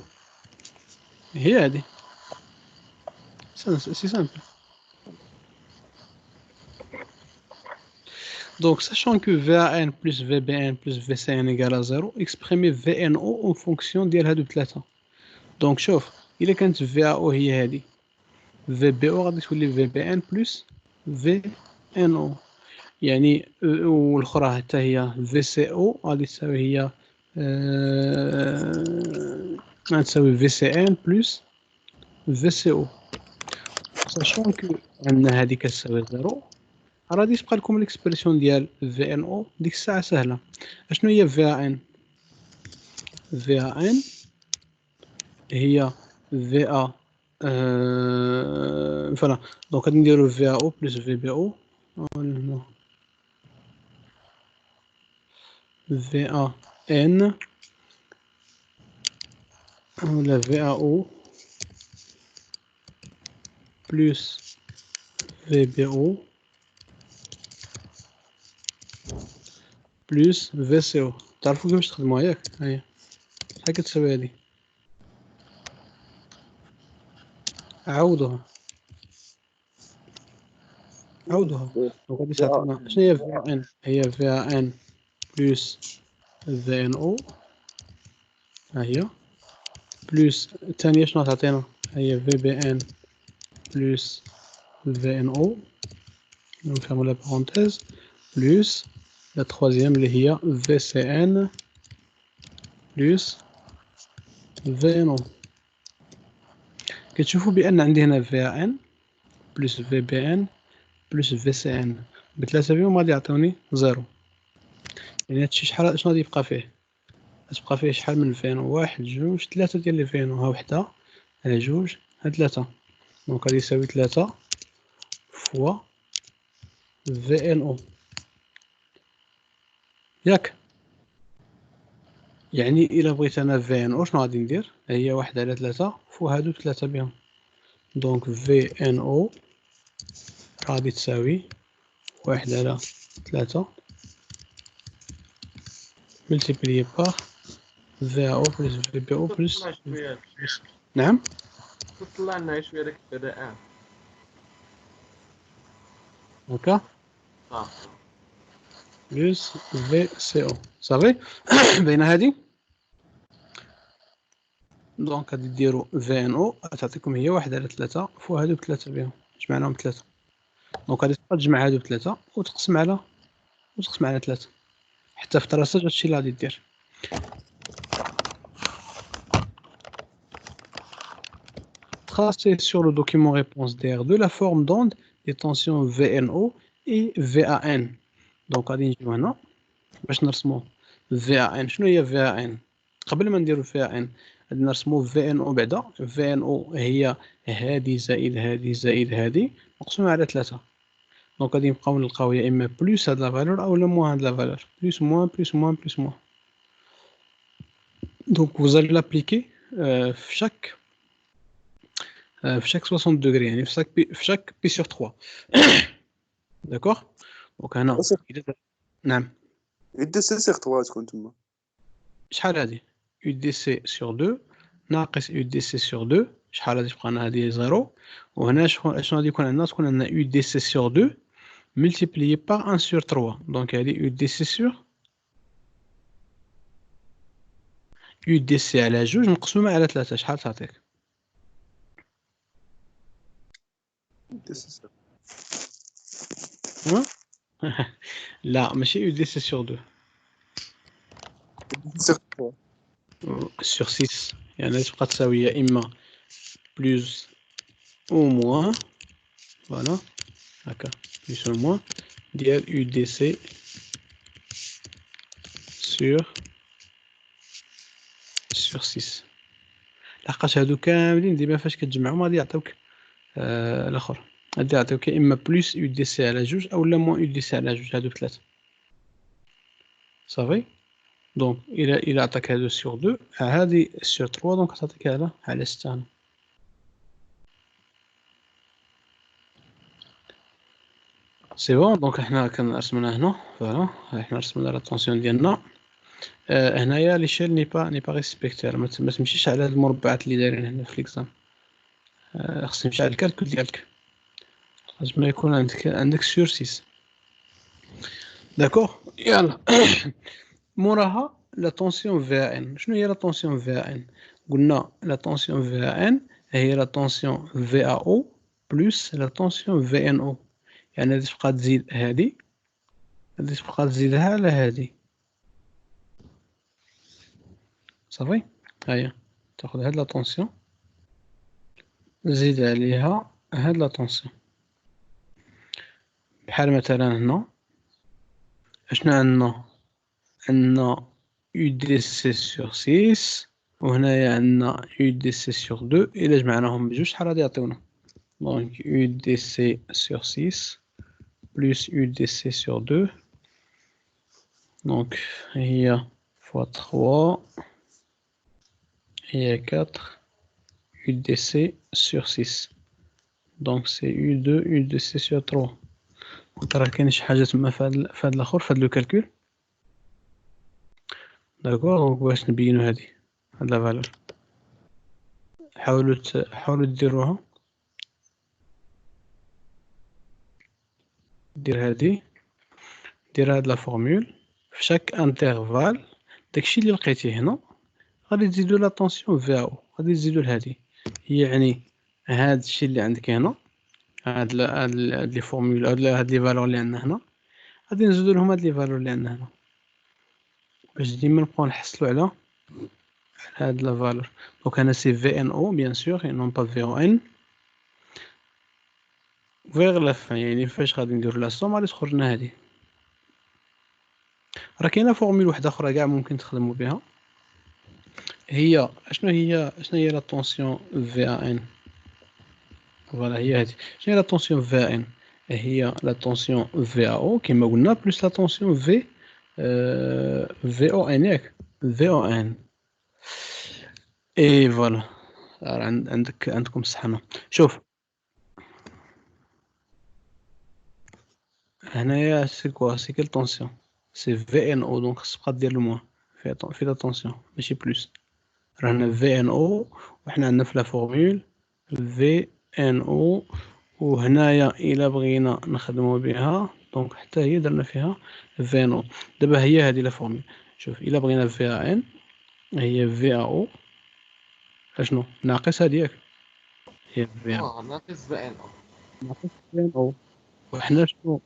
هي هادي C'est simple. Donc, sachant que VAN plus VBN plus VCN égale à 0, exprimez VNO en fonction ديال هادو ثلاثة. Donc, شوف إلا كانت VAO هي هادي VBO غادي تولي VBN plus VNO، يعني والأخرى حتى هي VCO غادي تساوي هي غادي تساوي VCN plus VCO. sachant que عندنا هادي كتساوي 0، غادي تبقى لكم الاكسبرسيون ديال في ان او ديك الساعه سهله. اشنو هي في ان؟ في ان هي في ا فوالا. دونك غادي نديرو في او بلس في بي او، في ا ان ولا في ا او بلس في بي او بلس في سي او. تعرفوا كيفاش تخدموها ياك؟ هي شحال كتساوي هادي؟ عوضوها. دونك غادي تعطينا شنو هي في ان؟ هي في ان بلس في ان او، ها هي بلس الثانيه شنو تعطينا؟ هي في بي ان بلس في ان او، نفهموا لا بارونتيز، بلس لا تروازيام اللي هي في سي ان بلس في ان او. كتشوفوا بان عندي هنا في ان بلس في بي ان بلس في سي ان بثلاثه بهم غادي يعطيوني زيرو. يعني هادشي شحال شنو غادي يبقى فيه؟ غتبقى فيه شحال من فين؟ واحد جوج ثلاثة ديال لي فين، ها وحدة ها جوج ها ثلاثة. دونك غادي يساوي ثلاثة فوا في ان او ياك. يعني إلا بغيت أنا في ان او شنو غادي ندير؟ هي واحد على ثلاثة فوا هادو ثلاثة بهم. دونك في ان او غادي تساوي واحد على ثلاثة ملتيبليي بار في او بلس في بي او بلس. نعم طلع لنا شويه داك البدائع هكا بلس في سي او صافي. بين هادي دونك غادي ديرو في ان او تعطيكم هي واحد على ثلاثة فوا هادو بثلاثة بهم، جمعناهم بثلاثة. دونك غادي تبقى تجمع هادو بثلاثة وتقسم على ثلاثة حتى في طراساج هادشي اللي غادي دير. Tracer sur le document réponse DR2 la forme d'onde des tensions VNO et VAN. دونك غادي نجيو هنا باش نرسمو VAN. شنو هي VAN؟ قبل ما نديرو VAN غادي نرسمو VNO بعدا. VNO هي هادي زائد هادي زائد هادي مقسومة على ثلاثة. دونك غادي نبقاو نلقاو يا اما بلوس هاد لا فالور اولا موان هاد لا فالور، بلوس موان بلوس موان بلوس موان. دونك vous allez l'appliquer في chaque 60 degrés، يعني في chaque بي sur 3. داكوغ. دونك هنا نعم يو دي سي سيغ 3 تكون تما. شحال هادي؟ يو دي سي سور 2 ناقص يو دي سي سور 2 شحال غادي تبقى لنا؟ هادي زيرو. وهنا شنو غادي يكون عندنا؟ تكون عندنا يو دي سي سور 2 multiplié par 1 sur 3. دونك هادي يو دي سي سور يو دي سي على جوج مقسومة على ثلاثة شحال تعطيك؟ لا ماشي يو دي سي سور 2 سور 6، يعني تبقى تساوي يا إما بلوس أو موان، فوالا هكا بلوس أو موان ديال يو دي سي سور 6. لحقاش هادو كاملين ديما فاش كتجمعهم غادي يعطيوك الاخر، غادي يعطيوك اما بلوس يو دي سي على جوج اولا موان يو دي سي على جوج، هادو ثلاثة صافي. دونك الى عطاك هادو سور 2 هادي سور 3 دونك تعطيك على 6 هنا. سي بون. دونك حنا كنرسمنا هنا فوالا، حنا رسمنا لا طونسيون ديالنا. هنايا ليشيل ني با ريسبكتير، ما تمشيش على هاد المربعات اللي دايرين هنا في ليكزام. خصني نمشي على الكالكول ديالك لازم يكون عندك سور 6 داكوغ يلا موراها لا طونسيون في ان. شنو هي لا طونسيون في ان؟ قلنا لا طونسيون في ان هي لا طونسيون في او بلس لا طونسيون في ان او، يعني غادي تبقى تزيد هادي، غادي تبقى تزيدها على هادي صافي. هيا تاخذ هاد لا طونسيون زيد عليها هاد لا طونسيون، بحال مثلا هنا اشنا عندنا يو دي سي سور 6 وهنايا عندنا يو دي سي سور 2، الا جمعناهم بجوج شحال غادي يعطيونا؟ دونك يو دي سي سور 6 بلس يو دي سي سور 2، دونك هي فوا 3 هي 4 يو دي سي سور 6، دونك سي يو 2 يو دي سي سور 3. راه كاين شي حاجه تما فهاد الاخر فهاد لو كالكول داكوغ. دونك باش نبينو هاد لا فالور حاولوا ديروها، دير هادي، دير هاد لا فورمول في شاك انترفال. داكشي اللي لقيتيه هنا غادي تزيدو لا طونسيون في او، غادي تزيدو لهادي، يعني هاد الشي اللي عندك هنا هاد لي فورمول هاد لي فالور اللي عندنا هنا غادي نزيدو لهم هاد لي فالور اللي عندنا هنا باش ديما نبقاو نحصلو على هاد لا فالور. دونك هنا سي في ان او بيان سور اي نون با في او ان. فيغ لا فان يعني فاش غادي نديرو لا سوم غادي تخرج لنا هادي. راه كاينه فورمول واحده اخرى كاع ممكن تخدموا بها، هي شنو هي لا طونسيون في ان. فوالا هي هادي. شنو هي لا طونسيون في ان؟ هي لا طونسيون في او كما قلنا بلس لا طونسيون في في او ان ياك في او ان. اي فوالا عندكم الصحة. شوف هنايا سي كوا سي كيل طونسيون سي في ان او، دونك خصك دير الموان في لا طونسيون ماشي بلوس. رانا في ان او وحنا عندنا في لا فورمول في ان او، وهنايا الا بغينا نخدمو بها دونك حتى هي درنا فيها في ان او. دابا هي هذه لا فورمول. شوف الا بغينا فيها ان هي في او اشنو ناقص هادي ياك هي في ناقص في ان او. ناقص في ان او، وحنا شنو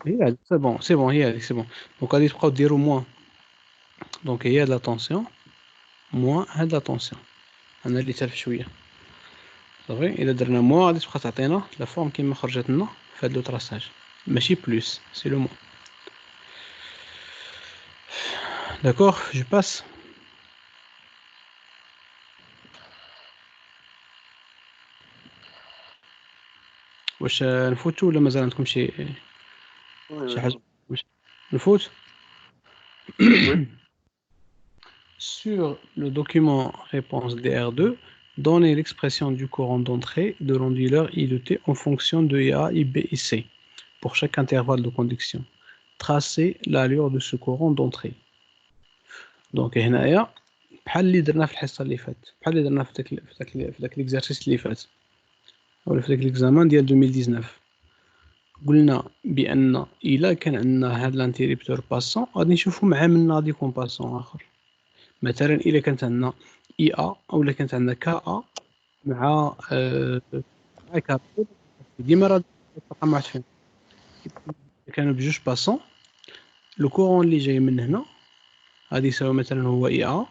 هي هادي سي بون هي هادي سي بون. دونك غادي تبقاو ديرو موان، دونك هي هاد لا طونسيون موان هاد لا طونسيون. انا اللي تالف شويه صافي. الا درنا موان غادي تبقى تعطينا لا فورم كيما خرجت لنا في هاد لو تراساج ماشي بلوس سي لو موان. داكوغ جو باس. واش نفوتو ولا مازال عندكم شي حاجه؟ واش نفوت؟ Sur le document réponse DR2, donnez l'expression du courant d'entrée de l'onduleur I de T en fonction de IA, IB et C pour chaque intervalle de conduction. Tracez l'allure de ce courant d'entrée. Donc هنايا بحال اللي درنا في الحصه اللي فاتت، بحال اللي درنا في داك ليكزارسيس اللي فات ولا في داك ليكزامان ديال 2019. قلنا بان الا كان عندنا هاد لانتيريبتور باسون غادي نشوفو مع منا غادي يكون باسون اخر. مثلا الا كانت عندنا اي ا اولا كانت عندنا كا ا مع كا بي ديما راه تبقى ما عرفتش فين كانوا بجوج باسون. لو كورون اللي جاي من هنا غادي يساوي مثلا هو اي ا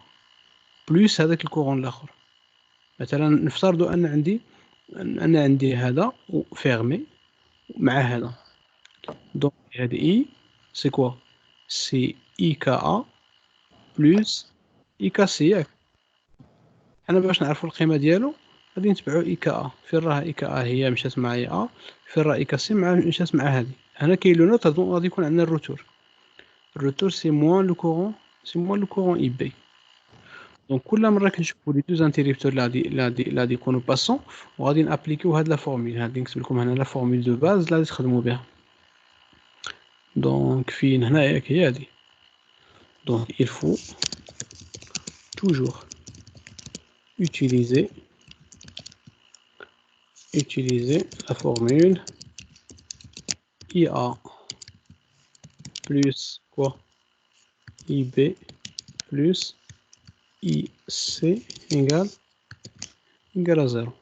بلس هذاك الكورون الاخر. مثلا نفترضوا ان عندي هذا فيرمي مع هذا، دونك هذه اي سي كوا سي اي كا ا بلس اي كا سي ياك. حنا باش نعرفوا القيمه ديالو غادي نتبعوا اي كا ا، فين راه اي كا ا هي مشات مع اي ا، فين راه اي كا سي مشات مع هذه. هنا كاين لو نوت غادي يكون عندنا الروتور سي موان لو كورون اي بي. دونك كل مره كنشوفوا لي دوز انتيريبتور اللي غادي يكونوا باسون وغادي نابليكيو هاد لا فورمول. هادي نكتب لكم هنا لا فورمول دو باز اللي غادي تخدموا بها. دونك فين هنايا هي هادي. دونك il faut toujours utiliser utiliser la formule IA plus quoi IB plus IC égale à 0.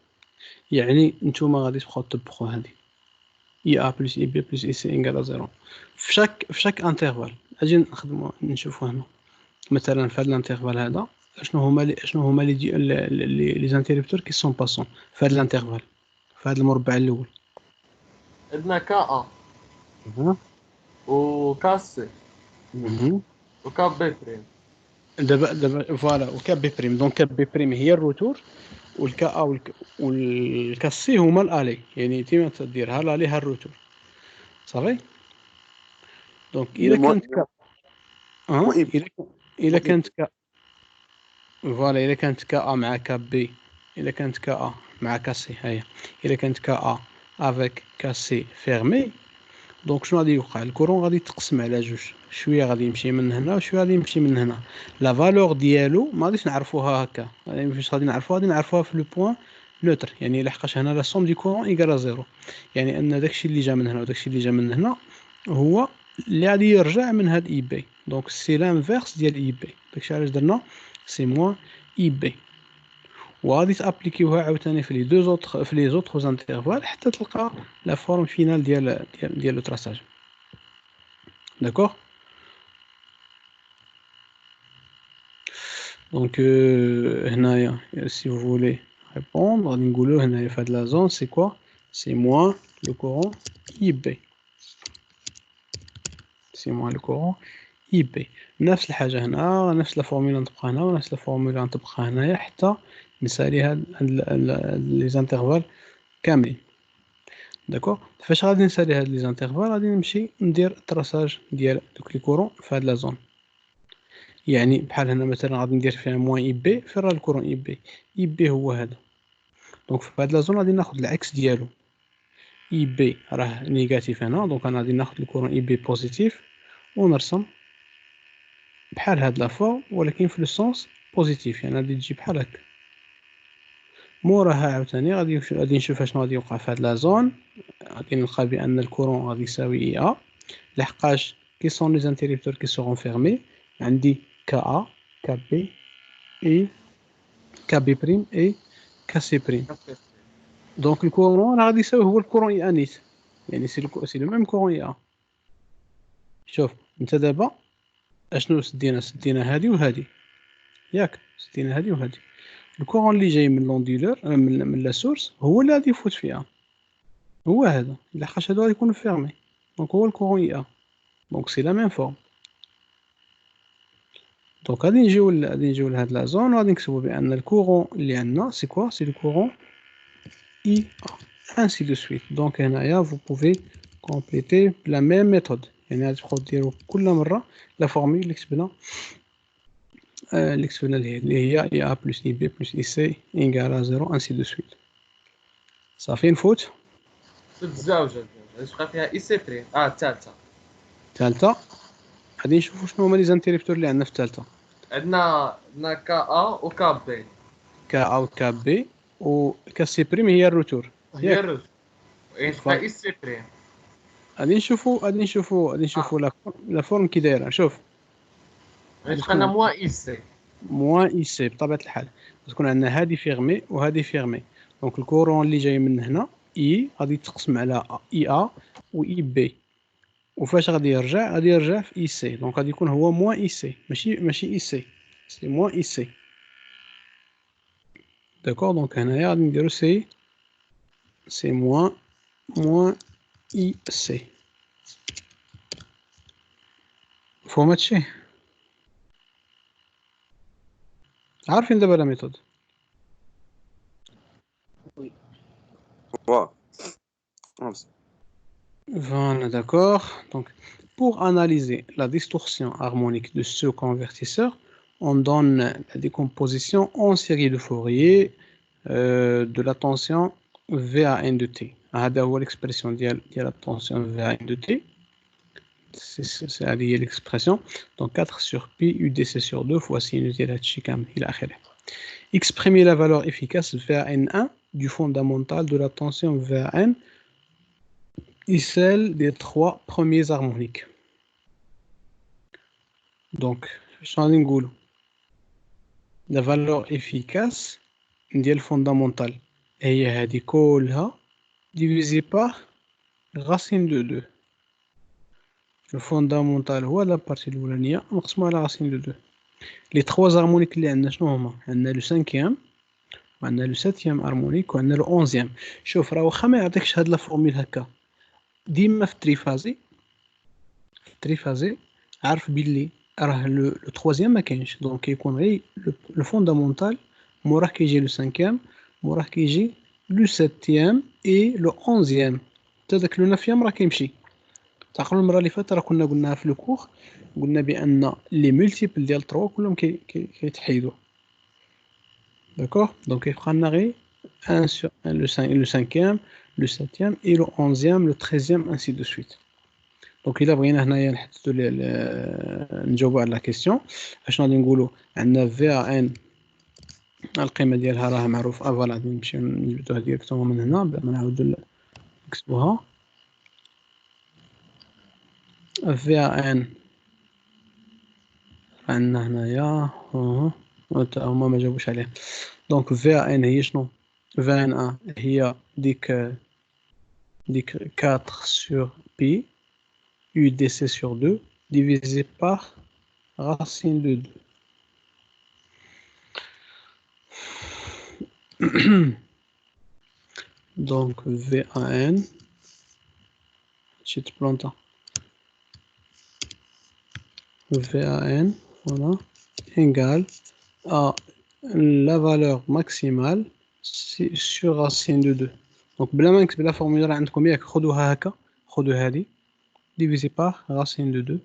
يعني نتوما غادي تبقاو تطبقوا هذه IA plus IB plus IC égale à 0 في chaque انترفال. اجي نخدموا نشوفوا هنا مثلا في هذا الانترفال هذا شنو هما لي زانتيربتور كي سون باسون في هذا الانترفال في هذا المربع الاول. عندنا كا وكا سي وكا بي بريم. دابا فوالا وكا بي بريم. دونك كا بي بريم هي الروتور والكا ا والكا سي هما الالي، يعني تيما تديرها الالي ها الروتور صافي. دونك الا كانت كا الا كانت كا فوالا الا كانت كا ا مع كا بي، الا كانت كا ا مع كا سي هيا، الا كانت كا ا افيك كا سي فيرمي، دونك شنو غادي يوقع؟ الكورون غادي يتقسم على جوج، شويه غادي يمشي من هنا وشويه غادي يمشي من هنا. لا فالور ديالو ما غاديش نعرفوها هكا، يعني فاش غادي نعرفوها في لو بوين نوتر، يعني لحقاش هنا لا سوم دي كورون ايكال زيرو، يعني ان داكشي اللي جا من هنا وداكشي اللي جا من هنا هو اللي غادي يرجع من هاد اي بي. دونك سي لانفيرس ديال اي بي، داكشي علاش درنا سي موان اي بي. وغادي تابليكيوها عاوتاني في لي زوطخ انترفال حتى تلقى لا فورم فينال ديال لو تراساج. داكوغ. دونك هنايا si vous voulez répondre غادي نقولو هنايا في هاد لا زون سي كوا سي موان لو كورون اي بي، سي موان لو كورون اي بي. نفس الحاجه هنا، نفس لا فورمولا نطبقها هنا ونفس لا فورمولا نطبقها هنايا حتى نسالي هاد لي زانترفال كاملين. داكوغ. فاش غادي نسالي هاد لي زانترفال غادي نمشي ندير التراساج ديال دوك لي كورون في هاد لا زون. يعني بحال هنا مثلا غادي ندير فيها موان اي بي في راه الكورون اي بي، اي بي هو هذا. دونك في هاد لا زون غادي ناخذ العكس ديالو، اي بي راه نيجاتيف هنا، دونك انا غادي ناخذ الكورون اي بي بوزيتيف ونرسم بحال هاد لا فورم ولكن في لو سونس بوزيتيف، يعني غادي تجي بحال هكا. موراها عاوتاني غادي نشوف شنو غادي يوقع في هاد لا زون. غادي نلقى بان الكورون غادي يساوي اي ا، لحقاش كي سون لي زانتيربتور كي سورون فيرمي عندي كا ا كا بي اي كا بي بريم اي كا سي بريم. دونك الكورون غادي يساوي هو الكورون اي انيت، يعني سي لو ميم كورون اي ا. شوف انت دابا اشنو سدينا هادي وهادي ياك، سدينا هادي وهادي. الكورون اللي جاي من لونديلور من لا سورس هو اللي غادي يفوت فيها، هو هذا، لحقاش هادو غادي يكونوا فيرمي، دونك هو الكورون اي ا. دونك سي لا ميم فورم. دونك غادي نجيو لهاد لا زون وغادي نكتبوا بان الكورون اللي عندنا سي كوا سي لو كورون اي ا ainsi de suite. دونك هنايا vous pouvez compléter بلا ميم ميثود، يعني غادي تبقاو ديروا كل مره لا فورمول اللي كتبنا اللي هي اي ا بلس اي بي بلس اي سي ايكال 0 ainsi de suite. صافي نفوت الزوجة اش بقى فيها اي سي بريم الثالثه. غادي نشوفوا شنو هما لي زانتيربتور اللي عندنا في الثالثه. عندنا كا ا وكا بي. كا ا وكا بي وكا سي بريم هي الروتور هي الرز ايش بقى اي سي بريم. غادي نشوفوا لا فورم كي دايره. شوف ايش بقى موان اي سي موان اي سي بطبيعه الحال تكون عندنا هذه فيرمي وهذه فيرمي. دونك الكورون اللي جاي من هنا اي غادي يتقسم على اي ا و اي بي، وفاش غادي يرجع في اي سي. دونك غادي يكون هو موان اي سي، ماشي اي سي، سي موان اي سي. داكور. دونك هنايا غادي نديرو سي موان اي سي. مفهوم هادشي؟ عارفين دابا لا ميثود؟ واو. Voilà, d'accord. Donc, pour analyser la distorsion harmonique de ce convertisseur, on donne la décomposition en série de Fourier de la tension VAN de T. هذا هو l'expression ديال la tension VAN de T. C'est l'expression. Donc 4 sur pi UDC sur 2 fois sinus ديال هادشي كامل إلى آخره. Exprimer la valeur efficace VAN1 du fondamental de la tension VAN et celle des trois premiers harmoniques. Donc, la valeur efficace ديال fondamental هي هذه كلها divisé par racine de 2. Le fondamental هو la partie الأولانية مقسمة على racine de 2. Les trois harmoniques اللي عندنا شنو هما؟ عندنا le cinquième وعندنا le septième harmonique وعندنا le onzième. شوف راه واخا ما يعطيكش هاد لا فورميل هكا ديما في التريفازي عارف بلي راه لو troisième ما كاينش دونك كيكون غير لو فوندامونتال موراه كيجي لو cinquième موراه كيجي لو septième اي لو onzième حتى داك لو نافيام راه كيمشي. تعقلوا المره اللي فاتت راه كنا قلناها في لو كور قلنا بان لي مولتيبل ديال 3 كلهم كيتحيدوا داكوغ دونك يبقى لنا غير 1 sur 1 le cinquième le septième et le onzième le treizième ainsi de suite. دونك الا بغينا هنايا نحددوا نجاوبوا على لا كيسيون اش غادي نقولوا عندنا في ان القيمه ديالها راه معروفه فوالا غادي نمشيو نجبدوها ديريكتومون من هنا بلا ما نعاودوا نكتبوها في ان عندنا هنايا هما ما جاوبوش عليه دونك في ان هي شنو في ان هي ديك 4 sur pi UDC sur 2 divisé par racine de 2. Donc VAN, petite plante. VAN, voilà, égale à la valeur maximale sur racine de 2. Donc بلا ما نكتب لا فورمولا عندكم ياك خذوها هكا خذوا هذه divisé par racine de 2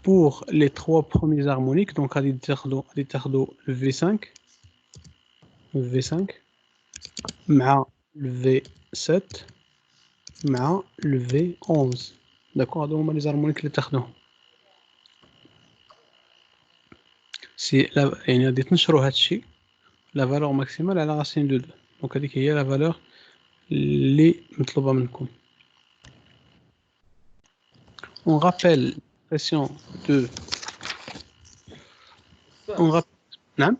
pour les trois premiers harmoniques. Donc غادي تاخذوا le V5 مع le V7 مع le V11 داكوغ هادو هما لي زارمونيك اللي تاخذوهم سي يعني غادي تنشروا هادشي لا فالور ماكسيمال على راسين دو 2 دونك هذيك هي لا فالور اللي مطلوبه منكم. On rappelle l'expression de نعم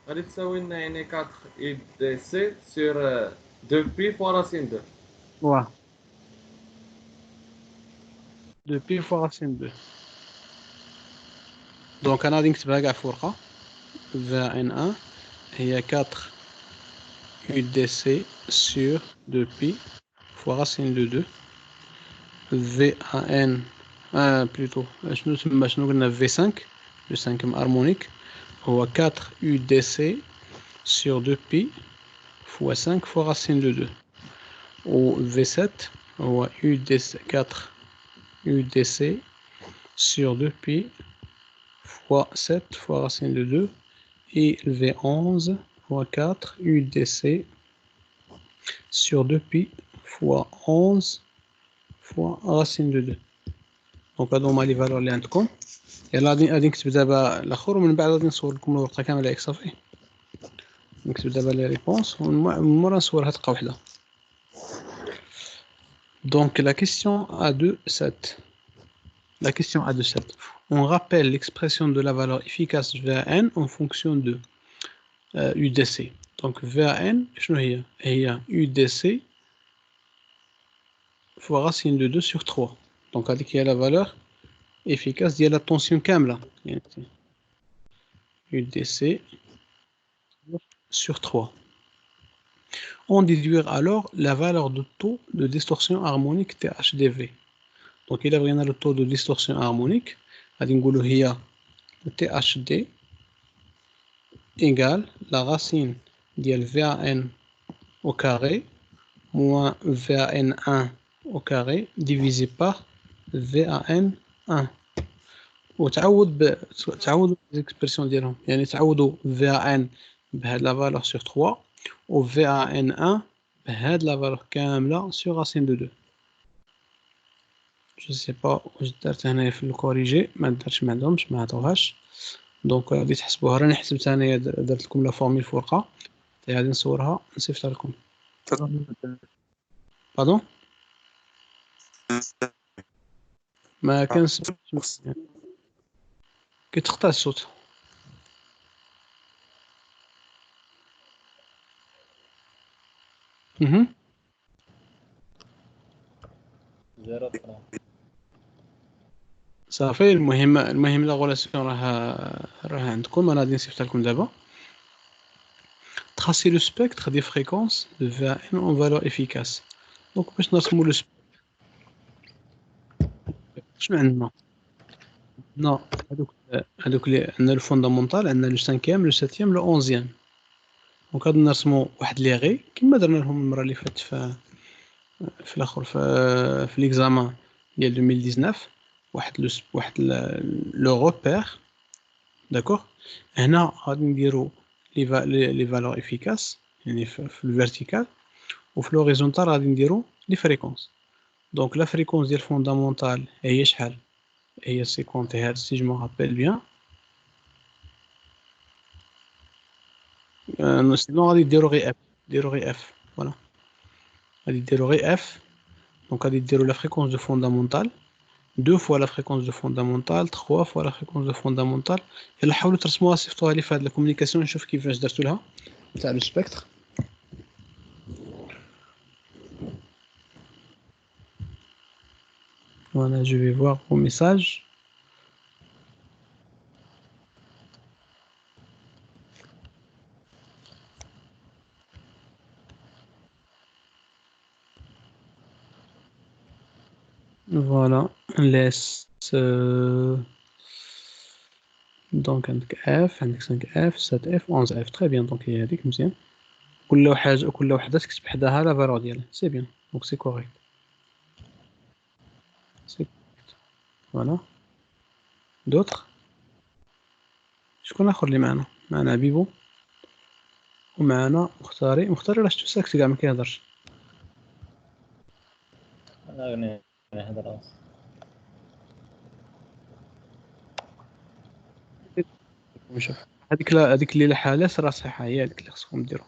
غادي تساوي لنا يعني 4 اي دي سي سور 2 بي فوا راسين 2 واه 2 بي فوا راسين 2 دونك انا غادي نكتبها كاع في ورقه في ان 1 هي 4 يو دي سي سور 2 بي فوا راسين دو 2 في ان بلوتو شنو قلنا في 5 لو 5 هارمونيك هو 4 يو دي سي sur 2pi fois 5 fois racine de 2 ou V7 هو UDC 4 UDC sur 2pi fois 7 fois racine de 2 et le V11 fois 4 UDC sur 2pi fois 11 fois racine de 2. Donc هادو هما لي فالور اللي عندكم. يلا غادي نكتب دابا الاخر ومن بعد غادي نصور لكم الورقه كامله ياك صافي. نكتب دابا لي ريبونس ومن مورا نصورها دقه واحده. Donc la question A2-7. La question A2-7. On rappelle l'expression de la valeur efficace VAN en fonction de UDC. Donc VAN شنو هي UDC fois racine de 2 sur 3. Donc هذيك هي la valeur efficace ديال la tension كامله يعني UDC sur 3. On déduire alors la valeur de taux de distorsion harmonique THDV. Donc il a vraiment le taux de distorsion harmonique. هي THD égale la racine ديال VAN au carré moins VAN1 au carré divisé par VAN1. تعوضوا l'expression ديالهم يعني تعوضوا VAN بهاد la valeur sur 3 و VAN1 بهاد la valeur كاملة sur racine de 2. Je sais pas واش درت هنايا في الكوريجي ما درتش ما عندهمش ما عطوهاش دونك غادي تحسبوها راني حسبتها انايا درت لكم لا فورميل في ورقه غادي نصورها نصيفط لكم. باردون ما كانش كيتقطع الصوت. صافي. المهم لا غولاسيون راه عندكم. انا غادي نصيفط لكم دابا. tracer le spectre des fréquences de VAN en valeur efficace. Donc باش نرسموا لو شنو عندنا هادوك اللي عندنا لو فوندامونتال، عندنا لو 5e لو 7e لو 11e. دونك غادي نرسموا واحد لي غي كما درنا لهم المره اللي فاتت في الاخر في ليكزامان ديال 2019. واحد لو روبير. داكوغ. هنا غادي نديرو لي فالور افيكاس يعني في الفيرتيكال، وفي لوريزونتال غادي نديرو لي فريكونس. دونك لا فريكونس ديال فوندامونتال هي شحال؟ هي 50 هرتز سي جو مو رابيل بيان. سينو غادي ديرو غي اف فوالا. غادي ديرو غي اف. دونك غادي ديرو لا فريكونس دو فوندامونتال 2 fois la fréquence de fondamentale 3 fois la fréquence de fondamentale. يلا حاولوا ترسموها صيفطوها لي في هاد لا كومونيكاسيون نشوف كيفاش درتو لها تاع لو سبيكتر. Voilà, je vais voir vos messages. Voilà, laisse donc عندك F، عندك 5F 7F 11F. très bien. donc هي هذيك مزيان. كل وحده تكتب حداها لا فالور ديالها. سي بيان. دونك سي كوريكت. فوالا. دوطخ شكون اخر اللي معنا بيبو ومعنا مختاري راه شتو ساكت كاع ما كيهضرش. انا نهضر نشوف هذيك اللي لحالات راه صحيحه، هي هذيك اللي خصكم ديروا.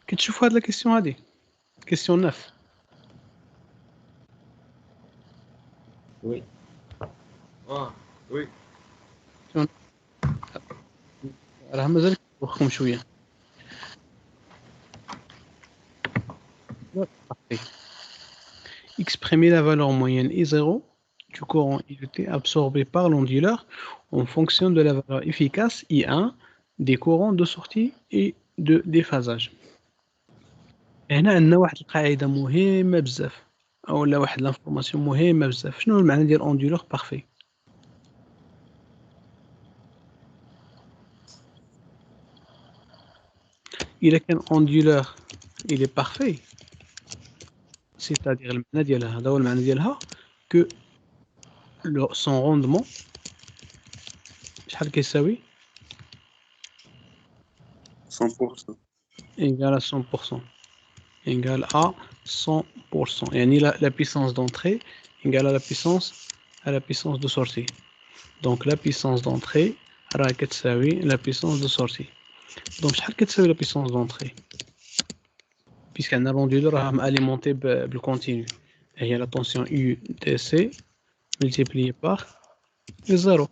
كتشوفوا هاد لا كيسيون هادي كيسيون 9 وي وي راه مازال كيوخكم شويه. Exprimer la valeur moyenne I0 du courant IET absorbé par l'onduleur en fonction de la valeur efficace I1 des courants de sortie et de déphasage. هنا عندنا واحد القاعده مهمه بزاف اولا واحد لانفورماسيون مهمه بزاف. شنو المعنى ديال اندولور بارفي؟ الا كان اندولور il est parfait c'est-à-dire المعنى ديالها هذا هو المعنى ديالها que son rendement شحال كيساوي 100%. égal à 100%. égal à 100%. يعني la puissance d'entrée égale à la puissance de sortie. donc la puissance d'entrée راه كتساوي la puissance de sortie. donc شحال كتساوي la puissance d'entrée puisque عندنا l'onduleur راه alimenté بالcontinu. هي la tension UDC multiplié par 0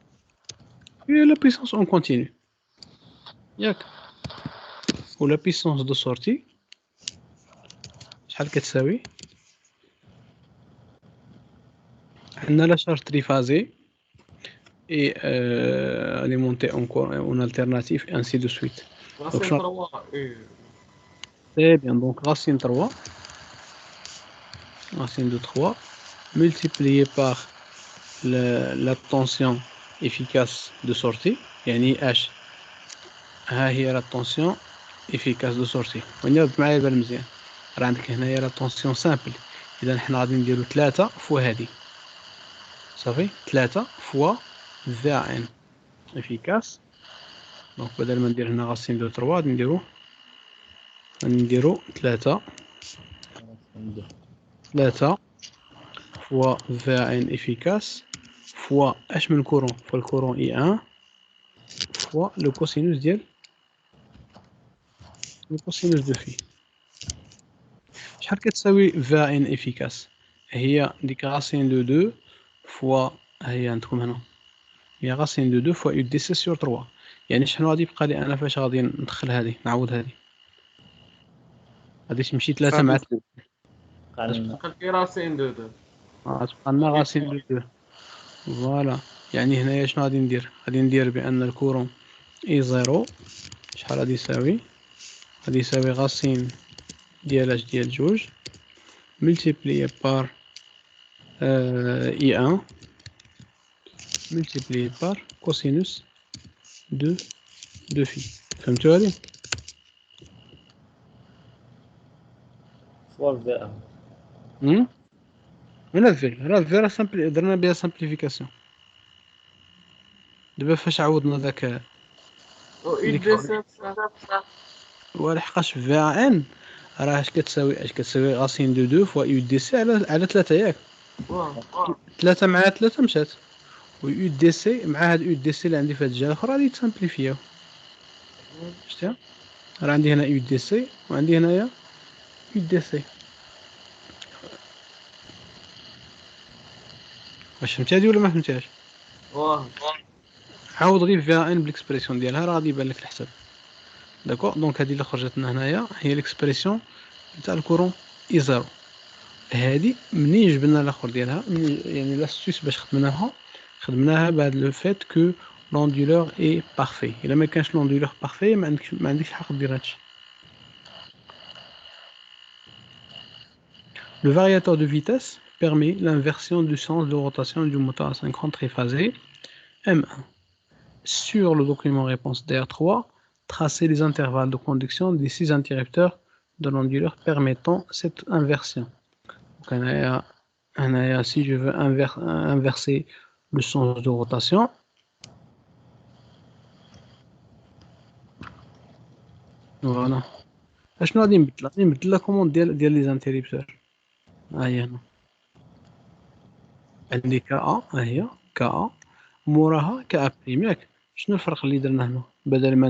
et la puissance en continu ياك. و la puissance de sortie شحال كتساوي؟ عندنا la charge triphasée et alimentée en alternative et ainsi de suite. راسين 3 très bien. donc racine 3 racine de 3 multiplié par la tension efficace de sortie يعني H. ها هي la tension efficace de sortie. ونضرب معايا البال مزيان. راه عندك هنايا la tension simple. اذا حنا غادي نديرو 3 فوا هذه صافي 3 فوا VAN efficace. دونك بدل ما ندير هنا racine de 3 غادي نديرو 3 فوا fois VAN efficace fois H من الكورون fois le courant I1 fois le cosinus de phi. شحال كتساوي VAN efficace؟ هي ديك racine de 2 fois هي عندكم هنا هي racine de 2 fois UDC sur 3. يعني شحال غادي يبقى لي أنا فاش غادي ندخل هذه نعوض هذه غادي تمشي 3 مع قال خلي راسين دو غتبقى لنا racine de 2. فوالا يعني هنايا شنو غادي ندير؟ غادي ندير بأن الكورون اي زيرو شحال غادي يساوي؟ غادي يساوي غاسين ديال اش ديال جوج ملتيبليي بار اي ان ملتيبليي بار كوسينوس دو في. فهمتوا هادي؟ فوا الفئة هنا في راه درنا بها سامبليفيكاسيون. دابا فاش عوضنا داك و اي دي سي ولحقاش في ان راه اش كتساوي غاسين دو 2 فوا يو دي سي على 3 ياك 3 مع 3 مشات و يو دي سي مع هاد يو دي سي اللي عندي في هاد الجهه الاخرى غادي يتسامبليفياو. شفتيها راه عندي هنا يو دي سي وعندي هنايا يو دي سي. واش فهمتي هادي ولا ما فهمتيهاش؟ واه عاود غير فيها ان بالاكسبريسيون ديالها راه غادي يبان لك الحساب. داكور دونك هادي اللي خرجت لنا هنايا هي الاكسبريسيون تاع الكورون اي زيرو. هادي منين جبنا الاخر ديالها يعني لاستيس باش خدمناها بهاد لو فيت كو لوندولور اي بارفي. الا ما كانش لوندولور بارفي ما عندكش الحق دير هادشي. Le variateur de vitesse permet l'inversion du sens de rotation du moteur asynchrone triphasé M1. Sur le document réponse DR3, tracez les intervalles de conduction des 6 interrupteurs de l'onduleur permettant cette inversion. Donc, si je veux inverser le sens de rotation, voilà. شنو غادي نبدل لا كوموند ديال لي زانتيريبتور. ها هي هنا عندي كا ها هي كا موراها كا بريم ياك. شنو الفرق اللي درنا هنا؟ بدل ما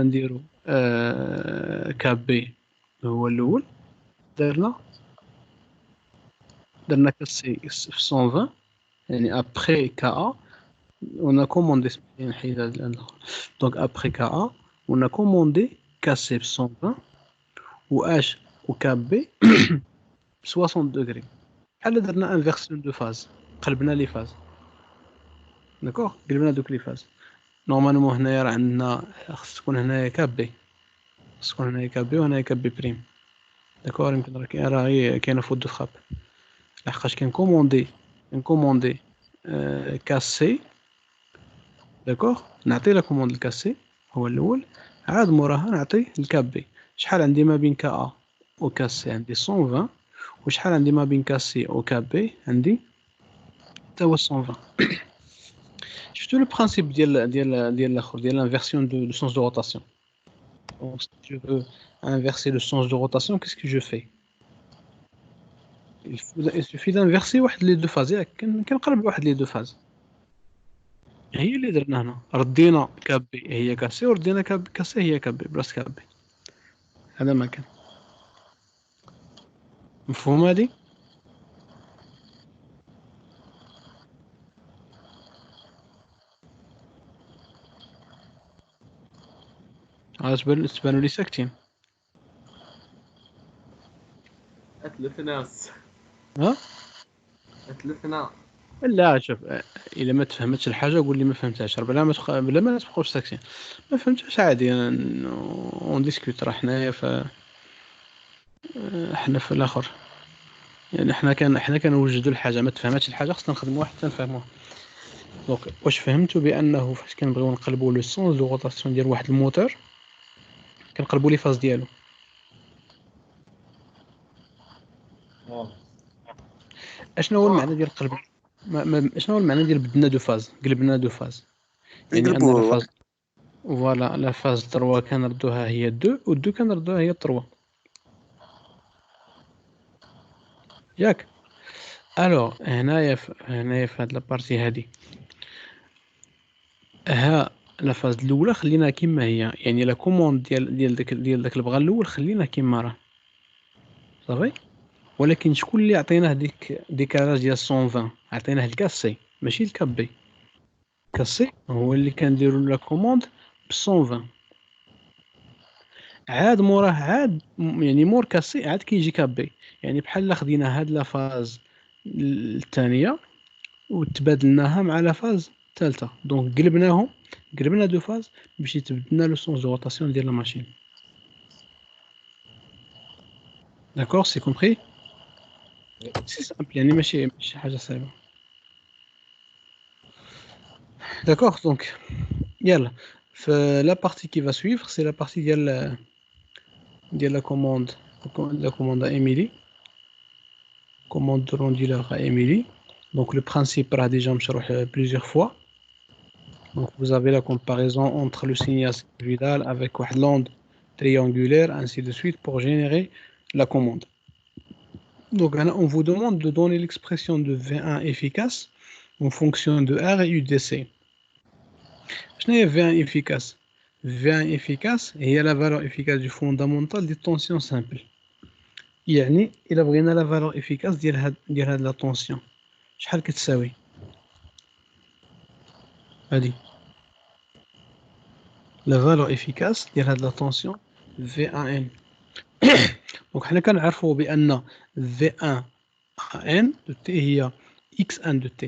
نديرو كا بي هو الاول درنا كا سي في 120 يعني ابخي كا ا on a commandé نحيد هاد الاخر. دونك ابخي كا ا on a commandé كا سي ب 120 و اش و كا بي ب 60 دوغري. بحال درنا انفيرسيون دو فاز قلبنا لي فاز. داكوغ قلبنا دوك لي فاز. نورمالمون هنايا راه عندنا خص تكون هنايا كابي وهنايا كابي بريم. داكوغ يمكن راه غير كاينه فوت دو فراب لحقاش كنكوموندي كاسي. داكوغ نعطي لا كوموند الكاسي هو الاول عاد موراها نعطي الكابي. شحال عندي ما بين كا ا و كاسي؟ عندي 120. وشحال عندي ما بين كاسي و كابي؟ عندي حتى هو 120. شفتوا لو برانسيپ ديال الاخر ديال l'inversion de sens de rotation. Donc si je veux inverser le sens de rotation, qu'est-ce que je fais? Il suffit d'inverser واحد لي دو فاز ياك كنقلب واحد لي دو فاز. هي اللي درنا هنا ردينا كابي هي كاسي وردينا كاسي هي كابي بلاص كابي. هذا ما كان مفهوم هادي؟ تبانوا لي ساكتين. اتلفناس ها اتلفنا لا شوف الا ما تفهمتش الحاجه قول لي ما فهمتهاش بلا ما تبقاوش ساكتين. ما فهمتش عادي اون ديسكوت راه حنايا حنا في الاخر يعني حنا كنوجدوا الحاجه. ما تفهمتش الحاجه خصنا نخدموا واحد حتى نفهموها. دونك واش فهمتوا بانه فاش كنبغيو نقلبوا لو سونس دو روتاسيون ديال واحد الموتور كنقلبوا لي فاز ديالو. اشنو هو المعنى ديال القلب؟ شنو هو المعنى ديال بدنا دو فاز قلبنا دو فاز؟ يعني ان لا فاز فوالا لا فاز 3 كنردوها هي 2 و 2 كنردوها هي 3 ياك. الوغ هنايا في هاد لابارتي هادي ها لا فاز الاولى خليناها كما هي، يعني لا كوموند ديال داك البغا الاول خلينا كما راه صافي. ولكن شكون اللي عطيناه ديك ديكالاج ديال 120 عطيناه الكاسي ماشي الكابي. كاسي هو اللي كنديرو لا كوموند ب 120 عاد موراه عاد يعني مور كاسي عاد كيجي كابي، يعني بحال خدينا هاد لا فاز الثانيه وتبادلناها مع لا فاز الثالثه، دونك قلبنا دو فاز باش يتبدلنا لو سونس دو روتاسيون ديال لا ماشين. داكور سي كومبري سي سامبل يعني ماشي حاجه صعيبه. داكور دونك يلا في لا بارتي كي va suivre c'est la partie ديال la commande à Emily, commande de rendu à Emily. Donc le principe rah déjà مشروح plusieurs fois. Donc vous avez la comparaison entre le signe ascendant avec واحد l'onde triangulaire ainsi de suite pour générer la commande. Donc on vous demande de donner l'expression de V1 efficace en fonction de R et UDC. شنو هي V1 efficace؟ V1 efficace هي la valeur efficace du fondamental des tensions simples. يعني إلا بغينا la valeur efficace ديال هاد la tension شحال كتساوي؟ هادي la valeur efficace ديال هاد la tension V1N. دونك حنا كنعرفوا بأن V1 N de T هي X1 de T.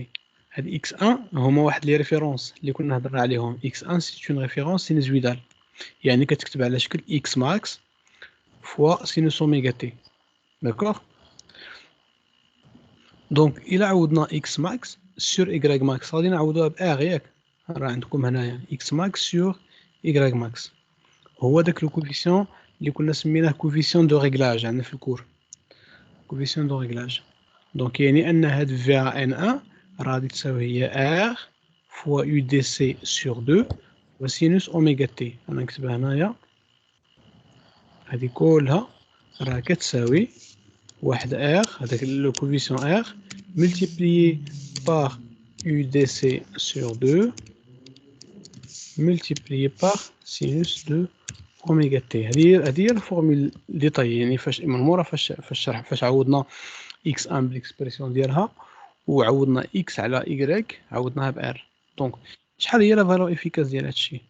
هاد X1 هما واحد لي ريفيرونس اللي كنا هضرنا عليهم. X1 c'est une référence sinusoïdale، يعني كتكتب على شكل X max fois sinus oméga T. D'accord. دونك إلا عوضنا X max sur Y max غادي نعوضوها ب R ياك، راه عندكم هنايا X max sur Y max هو داك لو كوفيسيون اللي كنا سميناه كوفيسيون دو ريغلاج عندنا في الكور، كوفيسيون دو ريغلاج. دونك يعني أن هاد في ان 1 راه غادي تساوي هي R فوا يو دي سي سور 2 وسينوس أوميغا تي. أنا نكتبها هنايا هادي كلها راه كتساوي واحد R هذاك لو كوفيسيون R multiplié par UDC sur 2 multiplié par sinus de اوميغا تي. هذه هي الفورمول ديطاي، يعني فاش من مورا فاش الشرح فاش عوضنا اكس ان بالاكسبرسيون ديالها وعوضنا اكس على ايكغيك عوضناها بار. دونك شحال هي لا فالور افيكاس ديال هادشي؟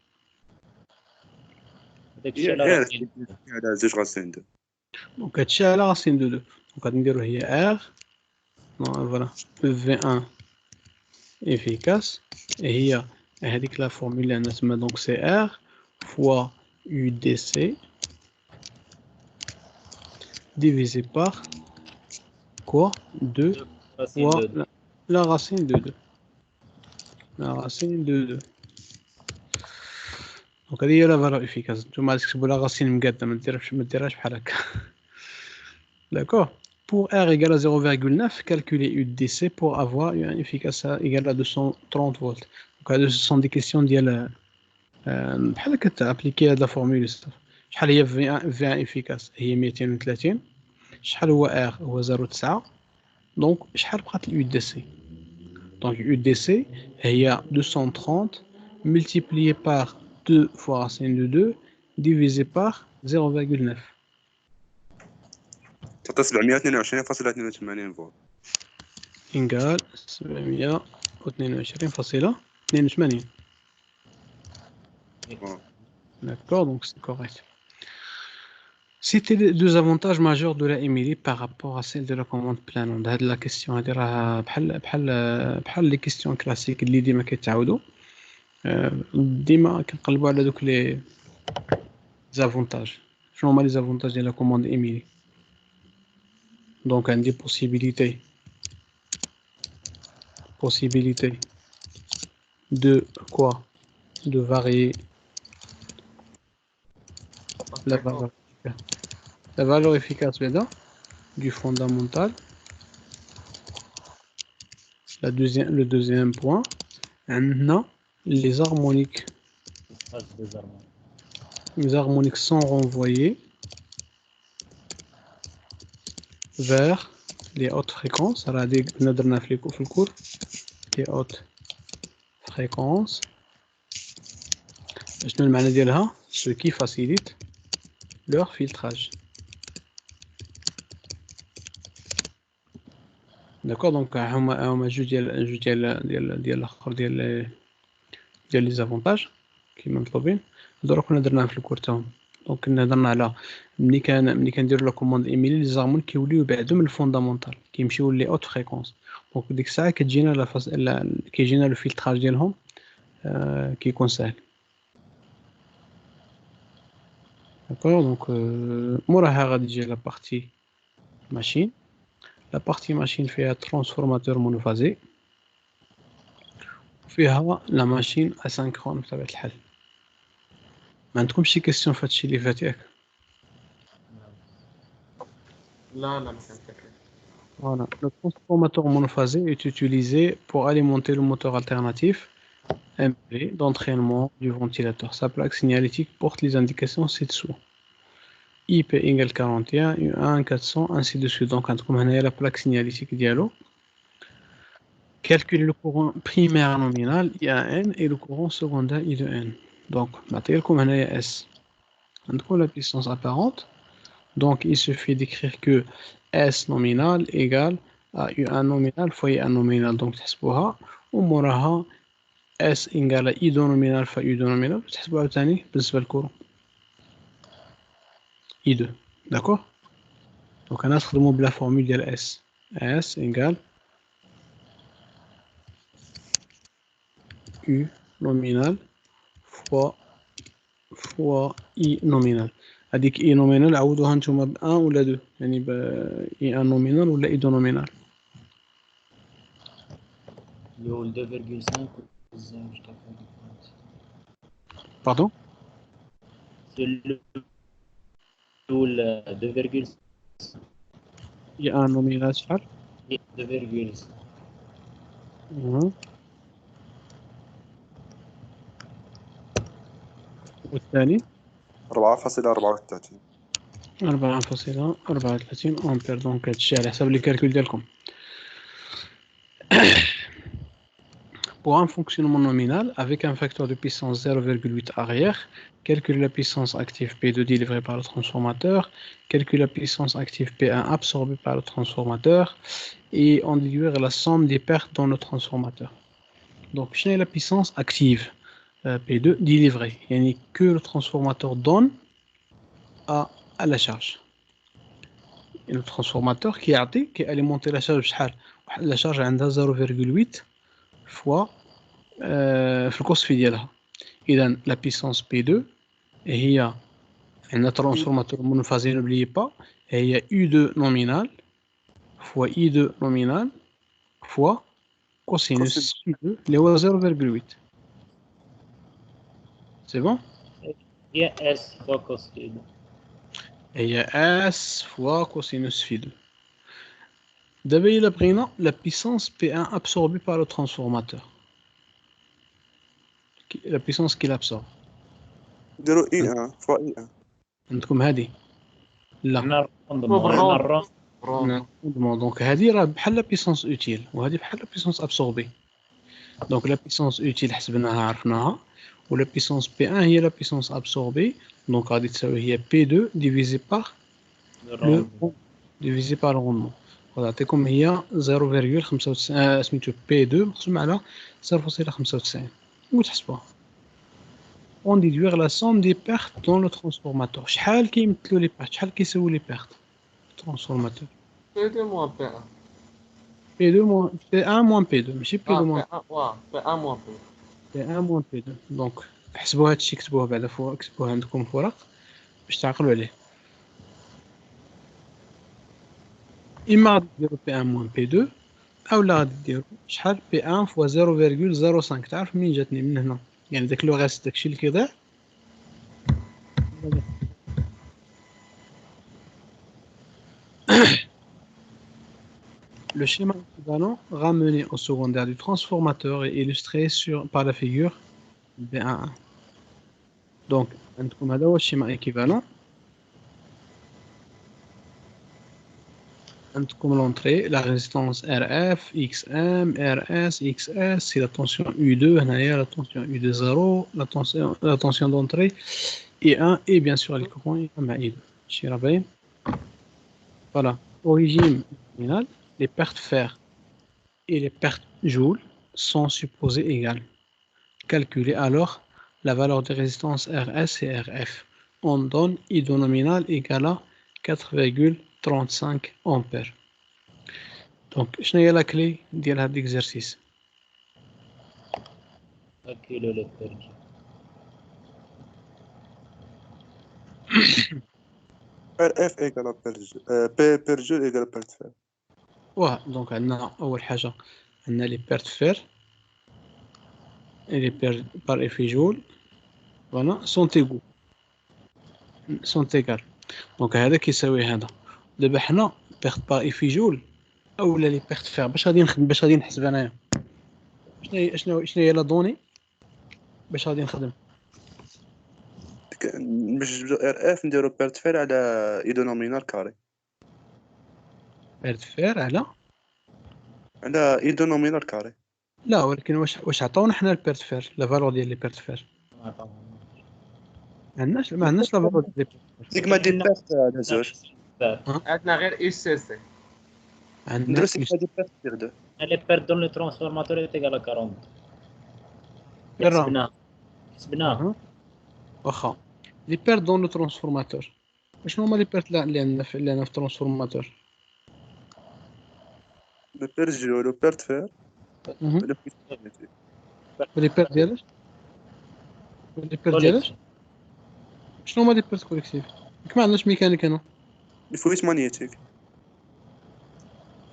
داكشي هي على ار راسين على زوج غاسين دو. دونك هادشي على راسين دو 2. دونك غادي نديرو هي ار فوالا في 1 افيكاس هي هذيك لا فورمول اللي عندنا تما. دونك سي ار فوا يو دي سي divisé par quoi 2 راسين fois دو la racine de 2. La racine de 2. دونك هذه هي لا فالور افيكاس. نتوما تكتبوا لا راسين مقاده ما ديرهاش بحال هكا. D'accord. Pour R égale à 0,9, calculez UDC pour avoir une efficace égale à 230 volts. Donc, ce sont des questions ديال بحال كتابليكي هاد لا فورمول. شحال هي V1 efficace؟ هي 230. شحال هو R؟ هو 0.9. دونك شحال بقات اليو دي سي؟ دونك اليو دي سي هي 230 multiplié par 2 fois racine de 2 divisé par 0,9 تعطي 722.82 فولت. égale 722.82. D'accord, donc c'est correct. C'était les deux avantages majeurs de la Emily par rapport à celle de la commande planante. هاد la question هادي راه بحال les questions classiques اللي ديما كيتعاودوا. ديما كنقلبوا على دوك لي زافونتاج. شنو هما لي زافونتاج ديال لا كوموند ايميلي؟ دونك عندي possibilité de quoi? De varier la valeur efficace du fondamental. Le deuxième point, maintenant les harmoniques sont renvoyées vers les hautes fréquences غادي درنا في الكور les hautes fréquences شنو المعنى ديالها ce qui facilite leur filtrage. D'accord, donc هما جوج ديال الاخر ديال لي زافونتاج كيما مطلوبين دروك كنا درناهم في الكور تاعهم. دونك كنا هضرنا على ملي كنديروا لا كوموند ايميلي لي زارمون كيوليو يبعدوا من الفوندامونتال كيمشيو لي اوت فريكونس. دونك ديك الساعه كتجينا كيجينا لو فلتراج ديالهم كيكون سهل. داكور دونك موراها غادي تجي لا بارتي ماشين. لا بارتي ماشين فيها ترانسفورماتور مونوفازي وفيها لا ماشين اسينكرون بطبيعه الحال. ما عندكمش شي كيسيون في هادشي اللي فات ياك؟ لا ما كان فكرة. Voilà, le transformateur monophasé est utilisé pour alimenter le moteur alternatif MPV d'entraînement du ventilateur. Sa plaque signalétique porte les indications ci-dessous. IP égale 41, U1 400, ainsi de suite. Donc, comme on a la plaque signalétique dialogue, calculer le courant primaire nominal IAN et le courant secondaire I de N. Donc, comme on a S. On a la puissance apparente. Donc, il suffit d'écrire que S nominal égale à U1 nominal fois I1 nominal. Donc, تحسبوها وموراها S égale à I2 nominal fois U2 nominal. تحسبوها ثاني بالنسبة للكورون I2. D'accord? Donc, أنا نستخدمو بلا فورمول ديال S. S égale U nominal fois I nominal. هذيك اي نومينال عوضوها نتوما ب 1 ولا 2 يعني ب اي ان نومينال ولا اي 2 نومينال اللي هو 2.5 والزوج تاع باردون الاول 2.5 اي ان نومينال شحال 2.5 والثاني 4.34 4.34 امبير. دونك هادشي على حسب لي كالكول ديالكم. Pour un fonctionnement nominal avec un facteur de puissance 0,8 arrière, calcule la puissance active P2 délivrée par le transformateur, calcule la puissance active P1 absorbée par le transformateur et en déduire la somme des pertes dans le transformateur. Donc, quelle est la puissance active P2 délivrée, yani que le transformateur donne à la charge. Et le transformateur qui alimente la charge, la charge a 0,8 fois le cost ديالها. إذا la puissance P2 هي un transformateur monophasé, n'oubliez pas, هي U2 nominal fois I2 nominal fois cosinus Phi2 اللي هو 0,8. C'est bon? هي اس فوكس كده هي S fois cosinus Phi2. دابا إلا بغينا la puissance P1 absorbée par le transformateur. La puissance qu'il absorbe. نديرو اي 1 فوا اي 1 عندكم هذه؟ لا. حنا نروندمون دونك هذه راه بحال لا بيسونس اوتيل وهذه بحال لا بيسونس ابسوربي. دونك لا بيسونس اوتيل حسبناها عرفناها ولا بيسونس بي 1 هي لا بيسونس ابسوربي. دونك غادي تساوي هي بي 2 ديفيزي بار لو ديفيزي بار روندمون. غنعطيكم هي 0.95 سميتو بي 2 مقسوم على 0.95 وتحسبوها. On déduire la somme des pertes dans le transformateur. شحال كيمثلوا لي بيرت شحال كيساوي لي بيرت transformateur P2 moins P1. P2 moins P1 moins P2 ماشي P2 moins P1 P1 moins P2. P1 moins P2. دونك حسبوا هادشي كتبوه بعدا فوق كتبوه عندكم في ورق باش تعقلوا عليه. اما غادي ديروا P1 moins P2 اولا غادي ديروا شحال P1 فوا 0.05. تعرف منين جاتني؟ من هنا يعني داك لو غاس داكشي اللي كيضيع Le schéma équivalent ramené au secondaire du transformateur est illustré par la figure B11. Donc, هذا هو الشيما équivalent. Comme l'entrée, la résistance RF, XM, RS, XS, c'est la tension U2, la tension U2.0, la tension d'entrée I1 et bien sûr les courants I1. Voilà. Origine nominale, les pertes fer et les pertes joules sont supposées égales. Calculez alors la valeur de résistance RS et RF. On donne I2 nominal égale à 4,35 ampères. Donc, quelle est la clé de cet exercice? Calculer les pertes. RF égale à P per joule égale à perte fer. Ouais, donc on a أول حاجة on a les pertes fer et les pertes par effet joule voilà sont égales. Donc هذا كيساوي هذا. دابا حنا perte par effet joule اولا لي بيرت فير باش غادي نحسب انايا شنو هي لا دوني باش غادي نخدم نجبدو RF نديرو perte fer على I2 nominal كاري بيرت فير على على I2 nominal كاري. لا ولكن واش عطاونا حنا البيرت فير لا فالور ديال لي بيرت فير ما عندناش لا فالور ديال لي سيغما دي بيرت على زوج عندنا غير اي سي سي. عندنا نديرو سيغما دي بيرت sur 2. Les pertes dans le transformateur est égal à 40. بالرغم حسبناه. واخا لي بيرت دون لو ترانسفورماتور شنو هما لي بيرت اللي عندنا في الترانسفورماتور Le per joule, le perte fer, le puissance magnétique. لي بيرت ديالك شنو هما لي بيرت كوليكتيف ما عندناش ميكانيك هنا Le fluide magnétique.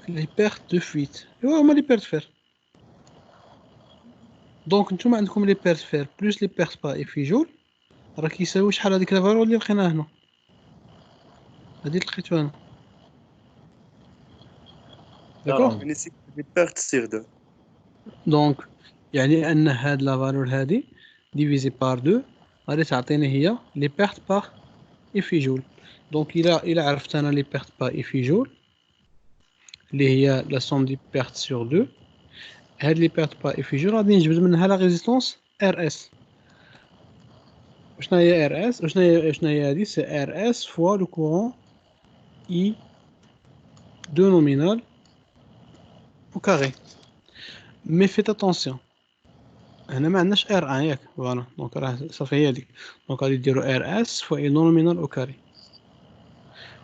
لي بيرت دو فويت ايوا هما لي بيرت فير دونك نتوما عندكم لي بيرت فير بلوس لي بيرت با ايفي جول راه كيساوي شحال هذيك لا فالور اللي لقيناها هنا هادي لقيتو انا داكوغ يعني سيغما دي بيرت sur 2. دونك يعني ان هاد لا فالور هادي ديفيزي بار 2 غادي تعطيني هي لي بيرت با ايفي جول دونك الى عرفت انا لي بيرت با ايفي جول اللي هي لا سوم دي بيرت سور 2 هاد لي بيرت با ايفي جول غادي نجبد منها لا ريزيستونس ار اس شنو هي ار اس شنو هي هادي سي ار اس فوا لو كورون اي 2 نومينال au carré. Mais faites attention. هنا ما عندناش ار 1 ياك فوالا دونك راه صافي هي هذيك دونك غادي ديرو ار اس فوا اي نومينال او كاري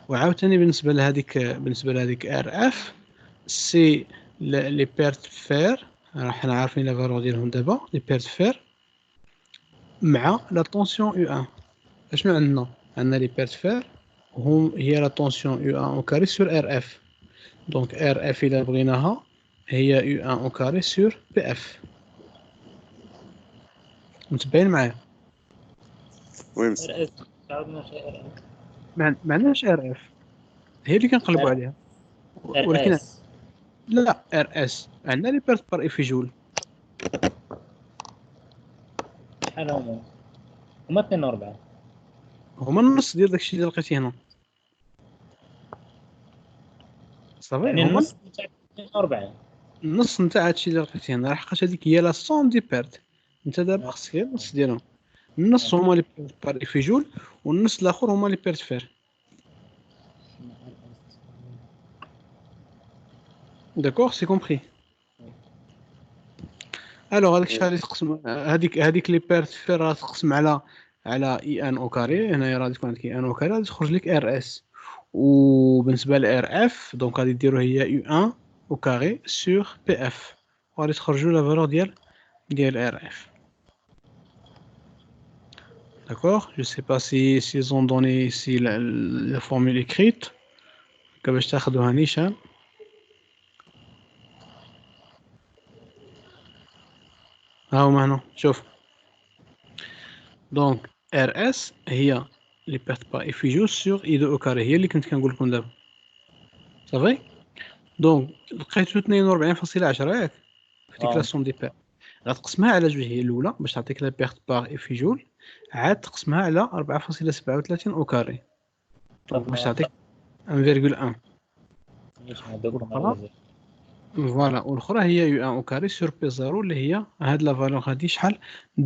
وعاوتاني بالنسبه لهذيك ار اف سي لي بيرت فير راه حنا عارفين لا فالور ديالهم دابا لي بيرت فير مع لا طونسيون يو 1 اشنو عندنا لي بيرت فير هي لا طونسيون يو 1 او كاري سور ار اف دونك ار اف الى بغيناها هي يو 1 او كاري سور بي اف متبين معايا وي مس ما عندناش ار اف هي اللي كنقلبوا عليها ولكن لا ار اس عندنا لي بيرت بار ايفي جول شحال هما 42 هما النص ديال داكشي اللي لقيتي هنا صافي يعني هما النص تاع 42 النص نتاع هادشي اللي لقيتي هنا لحقاش هذيك هي لا سوم دي بيرت انت دابا خصك غير النص ديالهم النص هما لي بيرت بار ايفي جول والنص الاخر هما لي بيرت فير داكوغ سي كومبري الوغ هذاك الشيء غادي تقسم هذيك لي بيرت فير راه تقسم على اي ان او كاري هنايا راه غادي تكون عندك اي ان او كاري غادي تخرج لك ار اس وبالنسبه لار اف دونك غادي ديرو هي يو 1 او كاري سور بي اف وغادي تخرجوا لا فالور ديال ار اف d'accord je sais pas si ils ont donné ici la formule écrite باش تاخذوها نيشان ها هما هنا شوف دونك ار اس هي لي بيرت با ايفي جول سور اي دو او كاري هي اللي كنت كنقول لكم دابا صافي دونك لقيتو 42.10 ياك في ديك لا سوم دي بيرت غتقسمها على جوج هي الاولى باش تعطيك لا بيرت باغ ايفي جول عاد تقسمها على 4.37 او كاري دونك باش تعطيك 1.1 مش هذوك والأخرى هما فوالا والأخرى هي يو ان أو كاري سور بي زيرو اللي هي هاد لا فالور هادي شحال 2513,6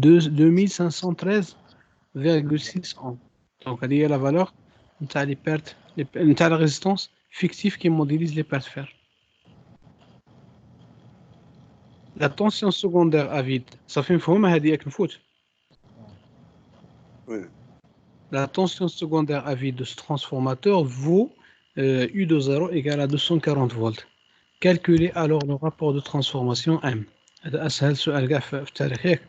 أوم. دونك هادي هي لا فالور نتاع لي بيرت نتاع لا ريزيستونس فيكتيف كي موديليز لي بيرت فير. لا تونسيون سكوندير افيد صافي مفهومة هادي ياك نفوت. Oui. La tension secondaire à vide de ce transformateur vaut U de 0 égale à 240 volts. Calculez alors le rapport de transformation M. هذا أسهل سؤال كاع في التاريخ ياك.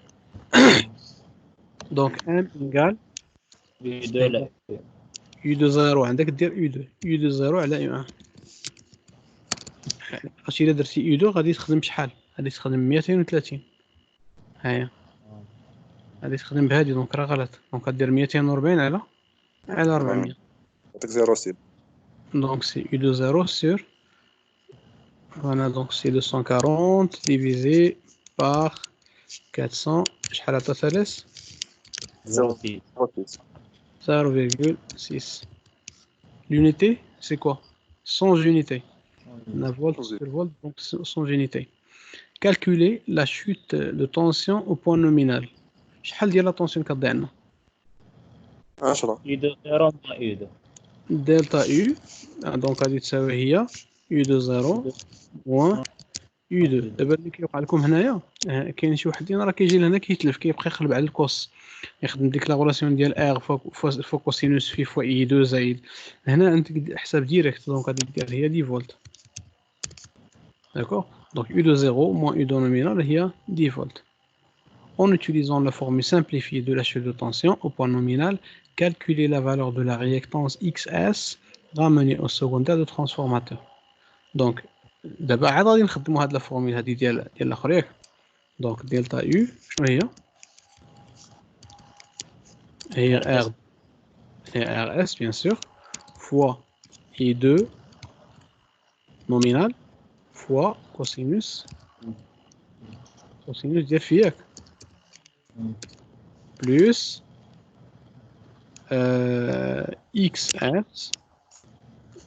Donc M égale بدولة U de 0 عندك دير U2 U de 0 على U1. هادشي إلا درتي U2 غادي تخدم شحال؟ غادي تخدم 230. هاهي غادي تخدم بهادي دونك راه غلط. دونك غدير 240 على 400. يعطيك 0,6. Donc c'est U de 0 sur voilà, donc c'est 240 divisé par 400 شحال عطا ثلاث 0,6. 0,6. L'unité c'est quoi 100 unités. On a volt Oui. sur volt donc 100 unités. Calculer la chute de tension au point nominal. شحال ديال لا tension كتضيع عندنا 10. إيدو غير ما إيدو دلتا U donc غادي تساوي هي U de 0 moins U2. دابا اللي كيوقع لكم هنايا كاين شي وحدين راه كيجي لهنا كيتلف كيبقى يقلب على الكوس يخدم ديك لا غولاسيون ديال ار فوا كوسينوس في فوا اي 2 زايد هنا عندك حساب ديريكت دونك غادي دير هي دي فولت داكور دونك U de 0 moins U de nominal هي 10 volts. En utilisant la formule simplifiée de la chute de tension au point nominal, calculer la valeur de la réactance XS ramenée au secondaire de transformateur. Donc دابا عاد غادي نخدموا هاد لا فورمول هادي ديال الاخر ياك دونك دلتا يو شنو هي ار اس بيان سور فوا اي 2 نومينال فوا كوسينوس ديال في ياك بلس اكس اس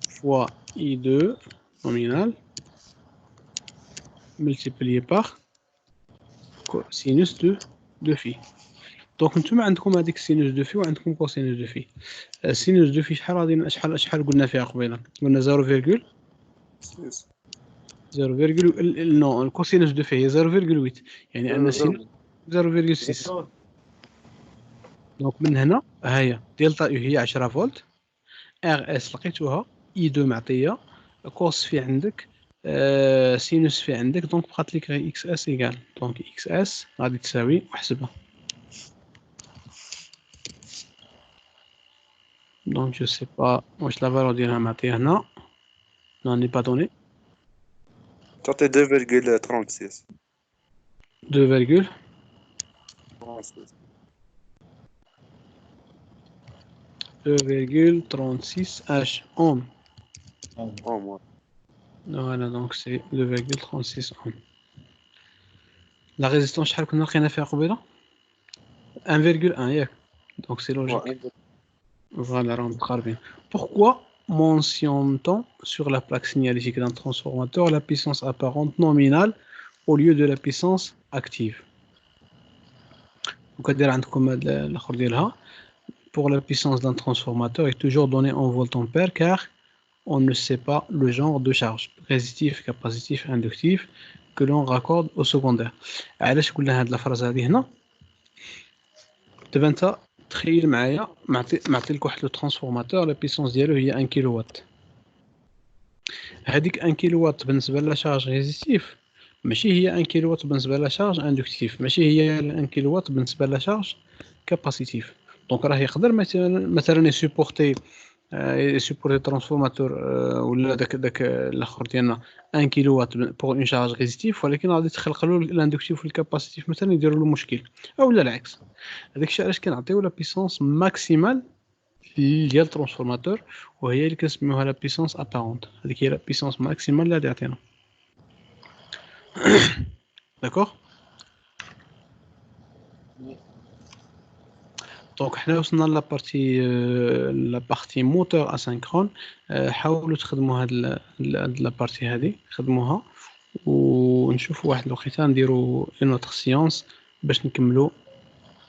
فوا اي 2 nominal multiplié par sinus de phi. دونك نتوما عندكم هذيك سينوس دو في وعندكم كوسينوس دو في. السينوس دو في شحال غادي شحال قلنا فيها قبيله قلنا 0,0 نو الكوسينوس دو في هي 0,8 يعني ان السينوس 0,6 دونك من هنا ها هي دلتا يو هي 10 فولت ار اس لقيتوها اي 2 معطيه كوس في عندك سينوس في عندك دونك بقات لك غير اكس اس ايكال دونك اكس اس غادي تساوي وحسبها دونك جو سي با واش لا فالور ديالها معطيه هنا non n'est pas donné تعطي 2,36. 2,36 H ohm. Oh, moi. Voilà, donc c'est 2,36 ohm. La résistance شحال كنا لقينا فيها قبيله 1,1 ياك donc c'est logique. Voilà, راهم متقاربين. Pourquoi mentionne-t-on sur la plaque signalétique d'un transformateur la puissance apparente nominale au lieu de la puissance active? وكدير عندكم الاخر ديالها pour la puissance d'un transformateur est toujours donnée en volt-ampère car on ne sait pas le genre de charge résistif, capacitif, inductif que l'on raccorde au secondaire. علاش قلنا هاد الفرازه هذه هنا دابا انت تخيل معايا معطي لك واحد لو ترانسفورماتور لا بيسونس ديالو هي 1 كيلو وات هذيك 1 كيلو وات بالنسبه لا شارج ريزيستيف ماشي هي 1 كيلو وات بالنسبه لا شارج اندكتيف ماشي هي 1 كيلو وات بالنسبه لا شارج كاباسيتيف دونك راه يقدر مثلا يسوبورتي ترانسفورماتور ولا داك الاخر ديالنا 1 كيلو وات بور اون شارج ريزيستيف ولكن غادي تخلق له الاندكتيف والكاباسيتيف مثلا يديروا له مشكل او لا العكس هذاك الشيء علاش كنعطيو لا بيسونس ماكسيمال ديال الترانسفورماتور وهي اللي كنسميوها لا بيسونس ابارونت هذيك هي لا بيسونس ماكسيمال اللي عطينا داكوغ دونك حنا وصلنا لا بارتي موتور اسynchron. حاولوا تخدموا هاد لا بارتي هادي، خدموها ونشوفوا واحد الوقيته نديروا اون اوتر سيونس باش نكملوا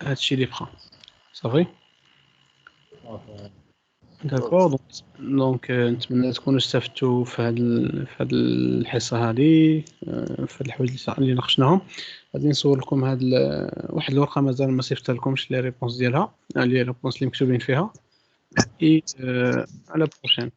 هادشي اللي بقى. صافي داكور. دونك نتمنى تكونوا استفدتوا في هاد الحصه هذه، في هاد الحوايج اللي ناقشناهم. غادي نصور لكم هاد واحد الورقه مازال ما صيفطت لكمش لي ريبونس ديالها، لي ريبونس اللي مكتوبين فيها. اي على بروشين.